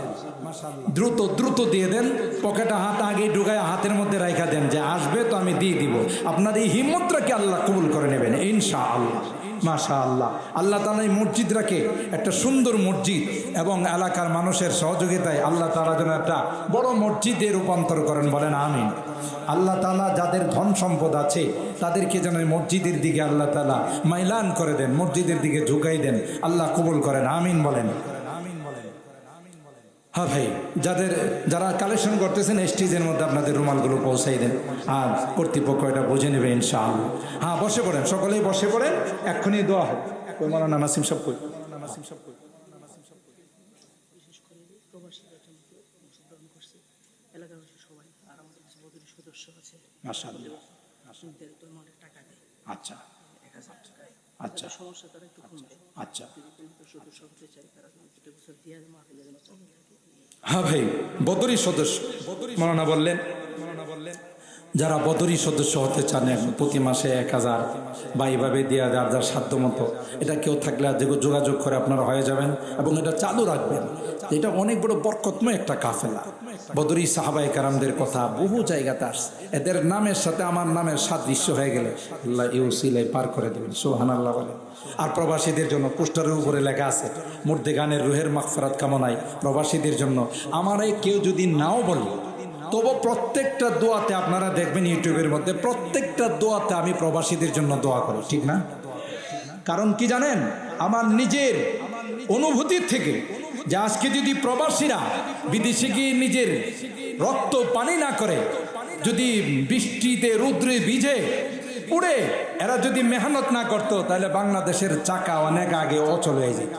দ্রুত দিয়ে দেন। পকেটে হাত আগে ঢুকায় হাতের মধ্যে রাখা দেন, যে আসবে তো আমি দিয়ে দিব। আপনার এই হিম্মতটাকে আল্লাহ কবুল করে নেবেন ইনশাআল্লাহ। মাশাআল্লাহ, আল্লাহ তাআলা এই মসজিদটাকে একটা সুন্দর মসজিদ এবং এলাকার মানুষের সহযোগিতায় আল্লাহ তাআলা যেন একটা বড় মসজিদে রূপান্তর করেন, বলেন আমিন। আল্লাহ তাআলা যাদের ধন সম্পদ আছে তাদেরকে যেন মসজিদের দিকে আল্লাহ তাআলা মাইলান করে দেন, মসজিদের দিকে ঝুঁকাই দেন। আল্লাহ কবুল করেন, আমিন বলেন। হ্যাঁ ভাই, যারা কালেকশন করতেছেন স্টেজের মধ্যে আপনাদের রুমালগুলো পৌঁছাই দেন, আর কর্তৃপক্ষ এটা বুঝে নেবে ইনশাআল্লাহ। হ্যাঁ বসে পড়েন, সকলেই বসে পড়েন, এক্ষুনি দোয়া হবে। কই মাওলানা নাসিম সাহেব কই? মাশাআল্লাহ, আচ্ছা আচ্ছা আচ্ছা। হ্যাঁ ভাই, বদরি সদস্য মাওলানা বললেন, যারা বদরি সদস্য হতে চান প্রতি মাসে 1000 বা এইভাবে দেওয়া যার সাধ্য মতো, এটা কেউ থাকলে যোগাযোগ করে আপনারা হয়ে যাবেন এবং এটা চালু রাখবেন। এটা অনেক বড় বরকতময় একটা কাফেলা। বদরি সাহাবায়ে কেরামদের কথা বহু জায়গাতে আসছে, এদের নামের সাথে আমার নামের সাদৃশ্য হয়ে গেলে আল্লাহ ইউসিলাই পার করে দেবেন, সুবহানাল্লাহ বলেন। আর প্রবাসীদের জন্য পোস্টারের উপরে লেখা আছে, মুর্দেগানের রুহের মাগফিরাত কামনায় প্রবাসীদের জন্য। আমার এই কেউ যদি নাও বলে, তবু প্রত্যেকটা দোয়াতে আপনারা দেখবেন ইউটিউবের মধ্যে প্রত্যেকটা দোয়াতে আমি প্রবাসীদের জন্য দোয়া করি, ঠিক না? কারণ কি জানেন, আমার নিজের অনুভূতির থেকে, যে আজকে যদি প্রবাসীরা বিদেশে গিয়ে নিজের রক্ত পানি না করে, যদি বৃষ্টিতে রৌদ্রে ভিজে পুড়ে এরা যদি মেহনত না করতো, তাহলে বাংলাদেশের চাকা অনেক আগে অচল হয়ে যেত।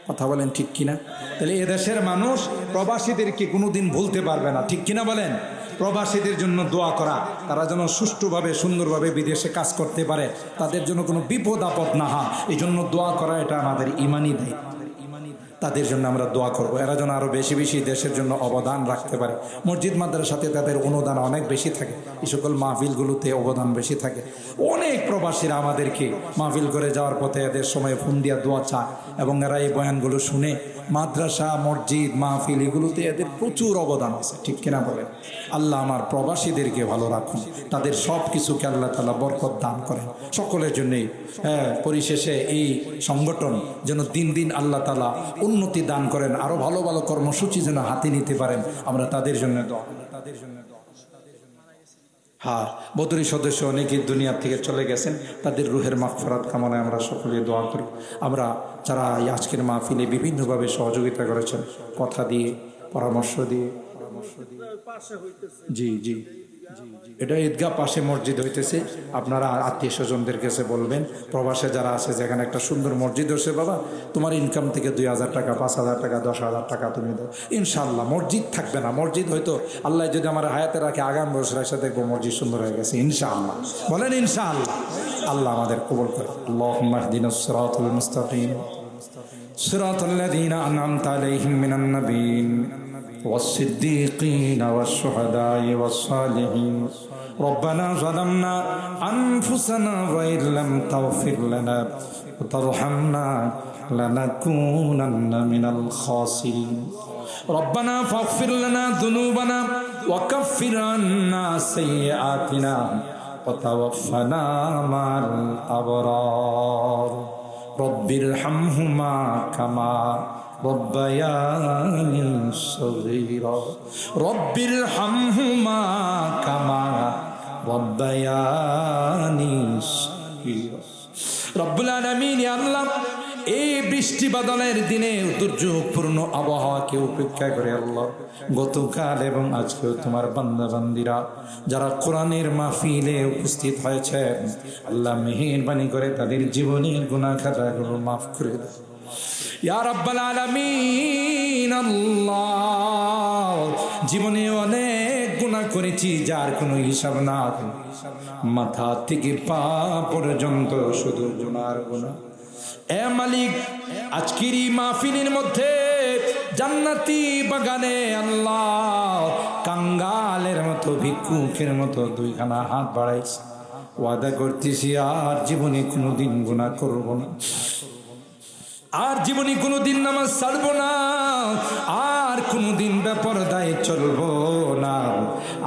কথা বলেন ঠিক কিনা? তাহলে এদেশের মানুষ প্রবাসীদেরকে কোনোদিন ভুলতে পারবে না, ঠিক কিনা বলেন? প্রবাসীদের জন্য দোয়া করা, তারা যেন সুষ্ঠুভাবে সুন্দরভাবে বিদেশে কাজ করতে পারে, তাদের জন্য কোনো বিপদ আপদ না হয়, এই জন্য দোয়া করা এটা আমাদের ইমানি দায়িত্ব। তাদের জন্য আমরা দোয়া করব, এরা যেন আরও বেশি বেশি দেশের জন্য অবদান রাখতে পারে। মসজিদ মাদ্রাসার সাথে তাদের অনুদান অনেক বেশি থাকে, এই সকল মাহফিলগুলোতে অবদান বেশি থাকে। অনেক প্রবাসীরা আমাদেরকে মাহফিল করে যাওয়ার পথে এদের সময় ফোন দিয়া দোয়া চায়, এবং এরা এই বয়ানগুলো শুনে মাদ্রাসা, মসজিদ, মাহফিল এগুলোতে এদের প্রচুর অবদান আছে, ঠিক কিনা বলেন? আল্লাহ আমার প্রবাসীদেরকে ভালো রাখুন, তাদের সব কিছুকে আল্লাহ তাআলা বরকত দান করেন সকলের জন্যই। পরিশেষে এই সংগঠন যেন দিন দিন আল্লাহ তাআলা উন্নতি দান করেন, আরো ভালো ভালো কর্মসূচি যেন হাতে নিতে পারেন, আমরা তাদের জন্য দোয়া। হ্যাঁ, বদরি সদস্য অনেকেই দুনিয়া থেকে চলে গেছেন, তাদের রুহের মাগফিরাত কামনায় আমরা সকলে দোয়া করি। আমরা যারা আজকের মাহফিলে বিভিন্নভাবে সহযোগিতা করেছেন, কথা দিয়ে, পরামর্শ দিয়ে। জি জি, এটা ঈদগাহ পাশে মসজিদ হইতেছে, আপনারা আত্মীয় স্বজনদের কাছে বলবেন, প্রবাসে যারা আছে, যেখানে একটা সুন্দর মসজিদ হচ্ছে, বাবা তোমার ইনকাম থেকে 2000 টাকা, 5000 টাকা, 10,000 টাকা তুমি দাও, ইনশাল্লাহ মসজিদ থাকবে না। মসজিদ হয়তো আল্লাহ যদি আমার হায়াতে রাখে, আগাম বছর এসে দেখবো মসজিদ সুন্দর হয়ে গেছে ইনশাআল্লাহ। বলেন ইনশাআল্লাহ। আল্লাহ আমাদের কবুল করে। আল্লাহুম্মা ইহদিনাস সিরাতাল মুস্তাকিম সিরাতাল লাযীনা আন'আমতা আলাইহিম মিনান নাবিয়্যিন والصديقين والشهداء والصالحين ربنا ظلمنا أنفسنا وإن لم تغفر لنا وترحمنا لنكونن من الخاسرين ربنا فاغفر لنا ذنوبنا وكفر عنا سيئاتنا وتوفنا مع الأبرار رب ارحمهما كما ربياني صغيرا رب ارحمهما كما ربياني صغيرا রব্বুল আলামিন ইয়া আল্লাহ এই বৃষ্টি বাদলের দিনে দুর্যোগপূর্ণ আবহাওয়াকে উপেক্ষা করে আল্লাহ গতকাল এবং আজকেও তোমার বান্দা বান্দিরা যারা কোরআনের মাহফিলে উপস্থিত হয়েছে আল্লাহ মেহেরবানি করে তাদের জীবনের গুনাহ খাতাগুলো মাফ করে দাও ইয়া রাব্বাল আলামিন আল্লাহ জীবনে অনেক গুনাহ করেছি যার কোনো হিসাব না মাথা থেকে পা পর্যন্ত শুধু গুনার গুনাহ এ মালিক আজকের এই মাহফিলের মধ্যে জান্নাতি বাগানে আল্লাহ কাঙ্গালের মতো ভিক্ষুকের মতো দুইখানা হাত বাড়াইছে ওয়াদা করতেছি আর জীবনে কোনোদিন গুনাহ করব না আর জীবনে কোনোদিন নামাজ ছাড়বো না আর কোনোদিন বেপরদায় চলবো না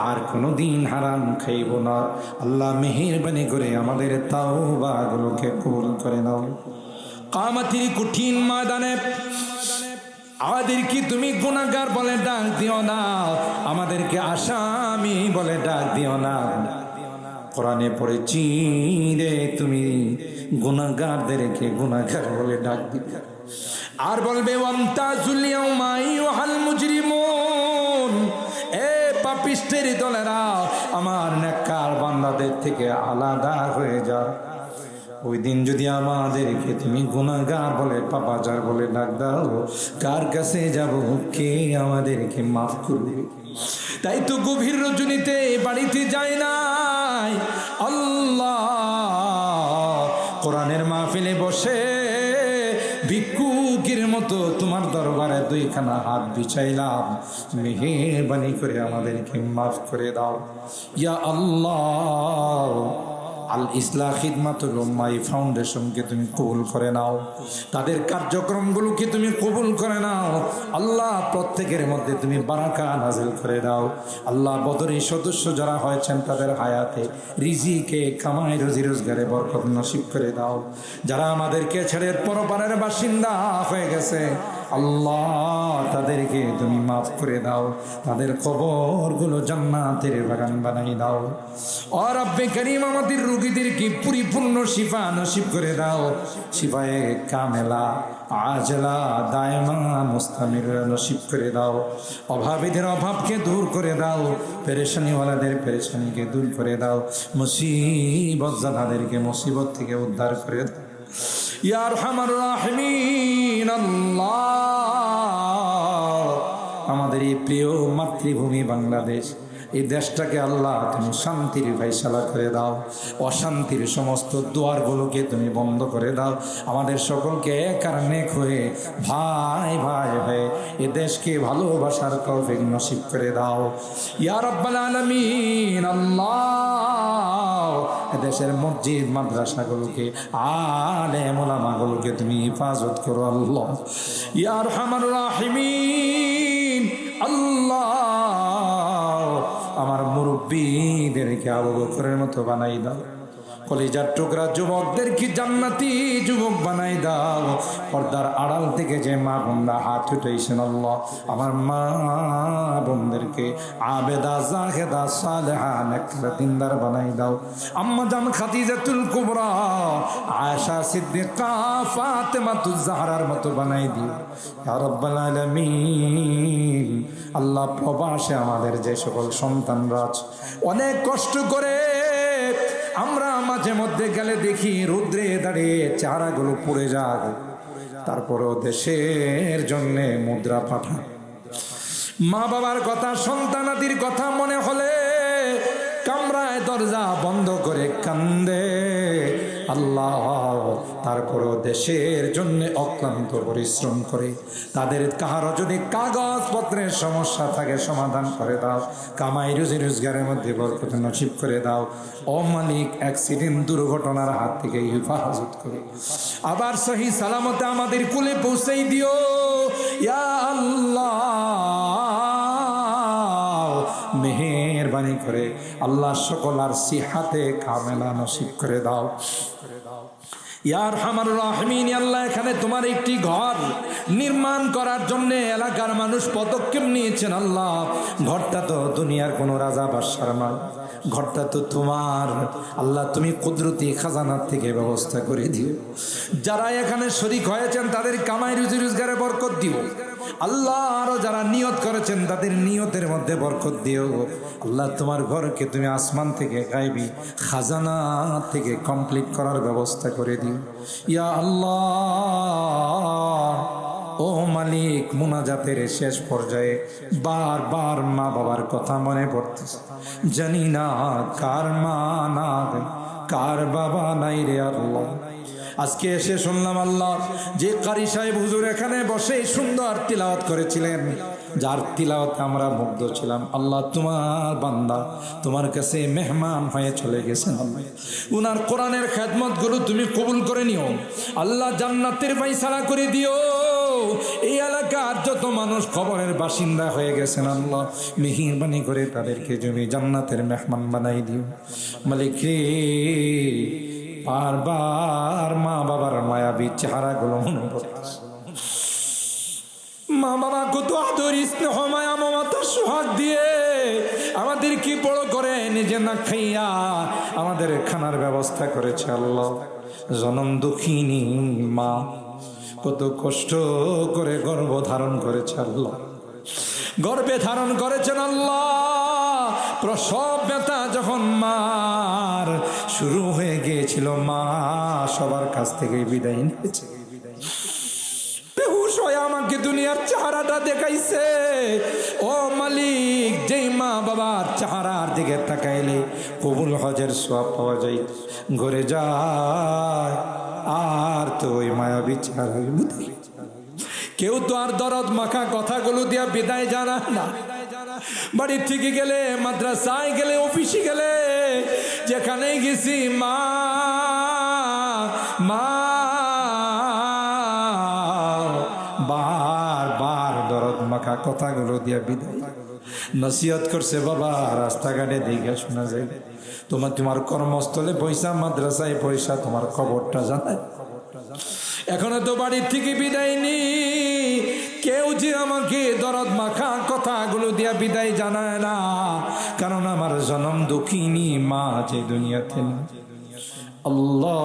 আর কোনোদিন হারাম খাইব না আল্লাহ মেহেরবানি করে আমাদের তাওবাগুলোকে কবুল করে নাও কিয়ামতের কঠিন ময়দানে আমাদেরকে তুমি গুনাহগার বলে ডাক দিও না আমাদেরকে আসামি বলে ডাক দিও না কোরআনে পড়েছি রে তুমি গুনাহগারদেরকে গুনাহগার বলে ডাক দিবে আর বলবে ওয়ামতাজুল ইয়াউমা আইয়ুহাল মুজরিমুন এ পাপিষ্ঠের দলেরা আমার নেককার বান্দাদের থেকে আলাদা হয়ে যাও ওই দিন যদি আমাদেরকে তুমি গুনাহগার বলে পাপাচার বলে ডাক দাও কার কাছে যাব কে আমাদেরকে মাফ করবে তাই তো গভীর রজনীতে বাড়িতে যায় নাই আল্লাহ কোরআনের মাহফিলে বসে ভিক্ষুকের মতো তোমার দরবারে দুইখানা হাত বিছাইলাম মেহেরবানি করে আমাদেরকে মাফ করে দাও ইয়া আল্লাহ আল ইসলাহ খিদমাতুল উম্মাহ ফাউন্ডেশনকে তুমি কবুল করে নাও তাদের কার্যক্রমগুলোকে তুমি কবুল করে নাও আল্লাহ প্রত্যেকের মধ্যে তুমি বারাকা নাজিল করে দাও আল্লাহ বদরের সদস্য যারা হয়েছেন তাদের হায়াতে রিজিকে কামাই রুজি রোজগারে বরকত নসিব করে দাও যারা আমাদেরকে ছেড়ে পরপারের বাসিন্দা হয়ে গেছে আল্লাহ তাদেরকে তুমি মাফ করে দাও তাদের কবরগুলো জান্নাতের বাগান বানাই দাও ও রব্বে করিম আমাদের রোগীদেরকে পরিপূর্ণ শিফা নসিব করে দাও শিফায়ে কামেলা আজলা দায়মা মুস্তামির নসিব করে দাও অভাবীদের অভাবকে দূর করে দাও পেরেশানিওয়ালাদের পেরেশানিকে দূর করে দাও মুসিবত জাদাদেরকে মুসিবত থেকে উদ্ধার করে দাও ইয়া আরহামার রাহিমিন আল্লাহ আমাদের এই প্রিয় মাতৃভূমি বাংলাদেশ এই দেশটাকে আল্লাহ তুমি শান্তির ফায়সালা করে দাও অশান্তির সমস্ত দুয়ারগুলোকে তুমি বন্ধ করে দাও আমাদের সকলকে এক আর নেক হয়ে ভাই ভাই হয়ে এ দেশকে ভালোবাসার তৌফিক নসিব করে দাও ইয়া রাব্বাল আলামিন আল্লাহ দেশের মসজিদ মাদ্রাসাগুলোকে আলেম ওলামাগুলোকে তুমি হেফাজত করো আল্লাহ ইয়া আরহামার রাহিমিন আল্লাহ আমার মুরব্বীদেরকে আবু বকরের মতো বানাই দাও কলিজার টুকরা যুবকদেরকে জান্নাতি যুবক বানাই দাও পর্দার আড়াল থেকে যে মা বোনরা হাত উঠাইছেন আল্লাহ আমার মা বোনদেরকে আবেদা জাহেদা সালেহা নেককার দিনদার বানাই দাও আম্মা জান খাদিজাতুল কুবরা আয়েশা সিদ্দিকা ফাতেমাতুজ জাহরার মতো বানাই দিও ইয়া রাব্বাল আলামিন আল্লাহ প্রবাসে আমাদের যে সকল সন্তানরা অনেক কষ্ট করে আমরা মাঝে মধ্যে গেলে দেখি রৌদ্রে দাঁড়িয়ে চেহারাগুলো পুড়ে যায় তারপরও দেশের জন্যে মুদ্রা পাঠায় মা বাবার কথা সন্তানাদির কথা মনে হলে কামরায় দরজা বন্ধ করে কান্দে আল্লাহ তারপরেও দেশের জন্য অক্লান্ত পরিশ্রম করে। তাদের কারো যদি কাগজপত্রের সমস্যা থাকে সমাধান করে দাও, কামাই রুজি রোজগারের মধ্যে বরকত নসিব করে দাও। ও মালিক, অ্যাক্সিডেন্ট দুর্ঘটনার হাত থেকে হেফাজত করো। আবার সহি সালামতে আমাদের কুলে পৌঁছাই দিও ইয়া আল্লাহ। মেহেরবানি করে আল্লাহ সকল আর সিহাতে কামেলা নসিব করে দাও। ইয়া আরহামার রাহিমিন, আল্লাহ এখানে তোমার একটি ঘর নির্মাণ করার জন্য এলাকার মানুষ পদক্ষেপ নিয়েছেন। আল্লাহ ঘরটা তো দুনিয়ার কোনো রাজা বাদশার নয়, ঘরটা তো তোমার। আল্লাহ তুমি কুদরতি খাজানার থেকে ব্যবস্থা করে দিও। যারা এখানে শরীক হয়েছেন তাদের কামাই রুজি রোজগারে বরকত দিও। আল্লাহ আরো যারা নিয়ত করেছেন তাদের নিয়তের মধ্যে বরকত দিও। আল্লাহ তোমার ঘরকে তুমি আসমান থেকে গাইবি খাজানা থেকে কমপ্লিট করার ব্যবস্থা করে দিও ইয়া আল্লাহ। ও মালিক, মুনাজাতের শেষ পর্যায়ে বারবার মা বাবার কথা মনে পড়তেছে। জানি না কার মা নাই, কার বাবা নাই রে আল্লাহ। আজকে এসে শুনলাম আল্লাহ যে কারি সাহেব হুজুর এখানে বসে সুন্দর তিলাওয়াত করেছিলেন, যার তিলাওয়াতে আমরা মুগ্ধ ছিলাম। আল্লাহ তোমার বান্দা তোমার কাছে মেহমান হয়ে চলে গেছেন। উনার কোরআনের খেদমত গুলো তুমি কবুল করে নিও। আল্লাহ জান্নাতের ফায়সালা করে দিও। এই এলাকার যত মানুষ খবরের বাসিন্দা হয়ে গেছেন আল্লাহ মেহেরবানি করে তাদেরকে তুমি জান্নাতের মেহমান বানাই দিও। মালিক রে, বারবার মা বাবার মায়াবী চেহারা গুলো মনে পড়তেছে। মা বাবা কত আদর স্নেহ মায়া মমতা সোহাগ দিয়ে আমাদের কি বড় করে নিজে না খাইয়া আমাদের খানার ব্যবস্থা করেছে আল্লাহ। জনম দুঃখিনী মা কত কষ্ট করে গর্ভ ধারণ করেছে আল্লাহ, গর্ভে ধারণ করেছেন আল্লাহ। প্রসব ব্যথা যখন মার শুরু হয়ে গিয়েছিল, মা সবার কাছ থেকে বিদায় নিয়েছে। বেহুশ হয়ে আমাকে দুনিয়ার চেহারাটা দেখাইছে। ও মালিক, যেই মা বাবার চেহারার দিকে তাকাইলে কবুল হজের সওয়াব পাওয়া যায়, ঘরে যায় আর তো ওই মায়াবী চেহারা কেউ তো আর দরদ মাখা কথাগুলো দিয়া বিদায় জানায় না। বাড়ির থেকে গেলে, মাদ্রাসায় গেলে, অফিসে গেলে, যেখানেই গেছি মা মা বারবার দরদ মাখা কথাগুলো দিয়া বিদায় নসিহত করছে। বাবা রাস্তাঘাটে দেখে শোনা যায়, তোমার কর্মস্থলে পয়সা, মাদ্রাসায় পয়সা, তোমার খবরটা জানায়। এখনো তো বাড়ির থেকে বিদায় নি, কেউ যে আমাকে দরদ মাখা কথাগুলো দিয়া বিদায় জানায় না, কারণ আমার জনম দুঃখিনী মা যে দুনিয়াতে না। আল্লাহ,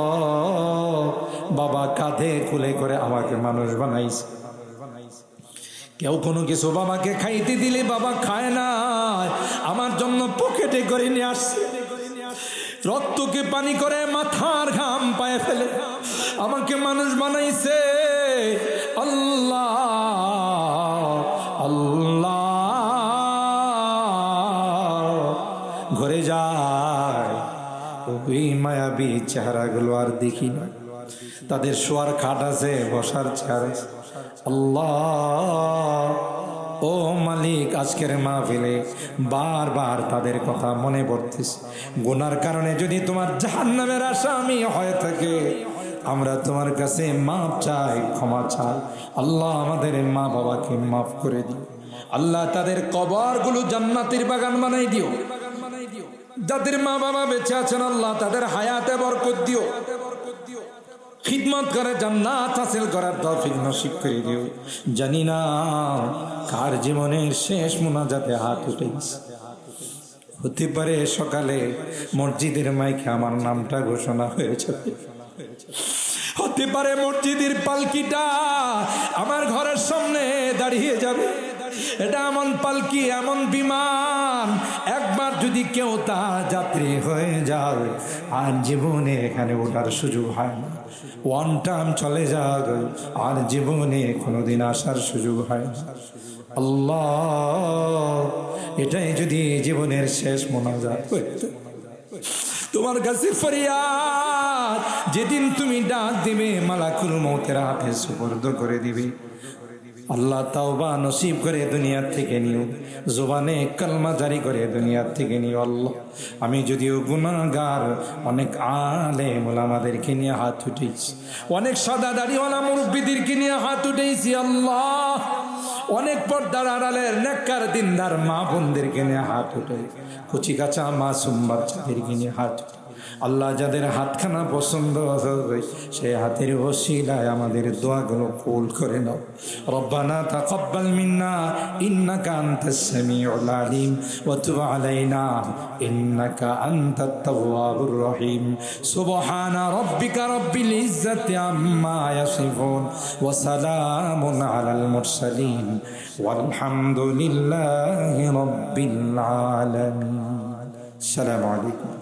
বাবা কাঁধে কুলে করে আমাকে মানুষ বানাইছে। কেউ কোনো কিছু বাবাকে খাইতে দিলে বাবা খায় না, আমার জন্য পকেটে করে নিয়ে আসছে। রক্তকে পানি করে মাথার ঘাম পায়ে ফেলে আমাকে মানুষ বানাইছে। আল্লাহ আল্লাহ, ঘরে যায় ওই মায়াবী চেহারাগুলো আর দেখি না। তাদের শোয়ার খাট আছে, বসার চেয়ার আছে। আল্লাহ, ও মালিক, আজকের মাহফিলে বারবার তাদের কথা মনে পড়তেছে। গুনার কারণে যদি তোমার জাহান্নামের আসামি হয়ে থাকে, আমরা তোমার কাছে মাফ চাই, ক্ষমা চাই। আল্লাহ, আমাদের মা বাবাকে মাফ করে দিও। আল্লাহ, তাদের কবরগুলো জান্নাতের বাগান বানাই দিও। যাদের মা বাবা বেঁচে আছেন আল্লাহ তাদের হায়াতে বরকত দিও। খিদমত করে জান্নাত হাসিল করার তৌফিক নসিব করে দিও। জানি না কার জীবনের শেষ মুনাজাতে হাত উঠেছে। হতে পারে সকালে মসজিদের মাইকে আমার নামটা ঘোষণা হয়েছে, হতে পারে মসজিদের পালকিটা আমার ঘরের সামনে দাঁড়িয়ে যাবে। এটা এমন পালকি, এমন বিমান, একবার যদি কেউ তার যাত্রী হয়ে যায় আর জীবনে এখানে ওঠার সুযোগ হয় না, ওয়ান টাইম চলে যাবে আর জীবনে কোনোদিন আসার সুযোগ হয় না। আল্লাহ, এটাই যদি জীবনের শেষ মোনাজাত হইতো, তোমার কাছে ফরিয়াদ হাত যেদিন তুমি ডাক দিবে মালাকুল মউতের হাতে সুপর্দ করে দিবে। আল্লাহ তাওবা নসিব করে দুনিয়ার থেকে নিও, জবানে কালমা জারি করে দুনিয়ার থেকে নিও। আল্লাহ আমি যদিও গুনাহগার, অনেক আলেম ওলামাদেরকে নিয়ে হাত উঠেছি, অনেক সাদা দাড়িওয়ালা মুরব্বিদেরকে নিয়ে হাত উঠেছি। আল্লাহ অনেক পর্দার আড়ালের নেককার দিনদার মা বোনদেরকে নিয়ে হাত উঠে, কচি কাঁচা মাসুম বাচ্চাদেরকে নিয়ে হাত উঠে। আল্লাহ যাদের হাতখানা পছন্দ হবে সেই হাতের ওসিলায় আমাদের দোয়াগুলো কবুল করে নাও। রব্বানা তাকাব্বাল মিন্না ইন্নাকা আনতাস সামিউল আলিম ওয়া তুব আলাইনা ইন্নাকা আনতাত তাওয়াবুর রহিম। সুবহানা রাব্বিকা রাব্বিল ইজ্জাতি আম্মা ইয়াসিফুন ওয়া সালামুন আলাল মুরসালিন ওয়ালহামদুলিল্লাহি রাব্বিল আলামিন। আসসালামু আলাইকুম।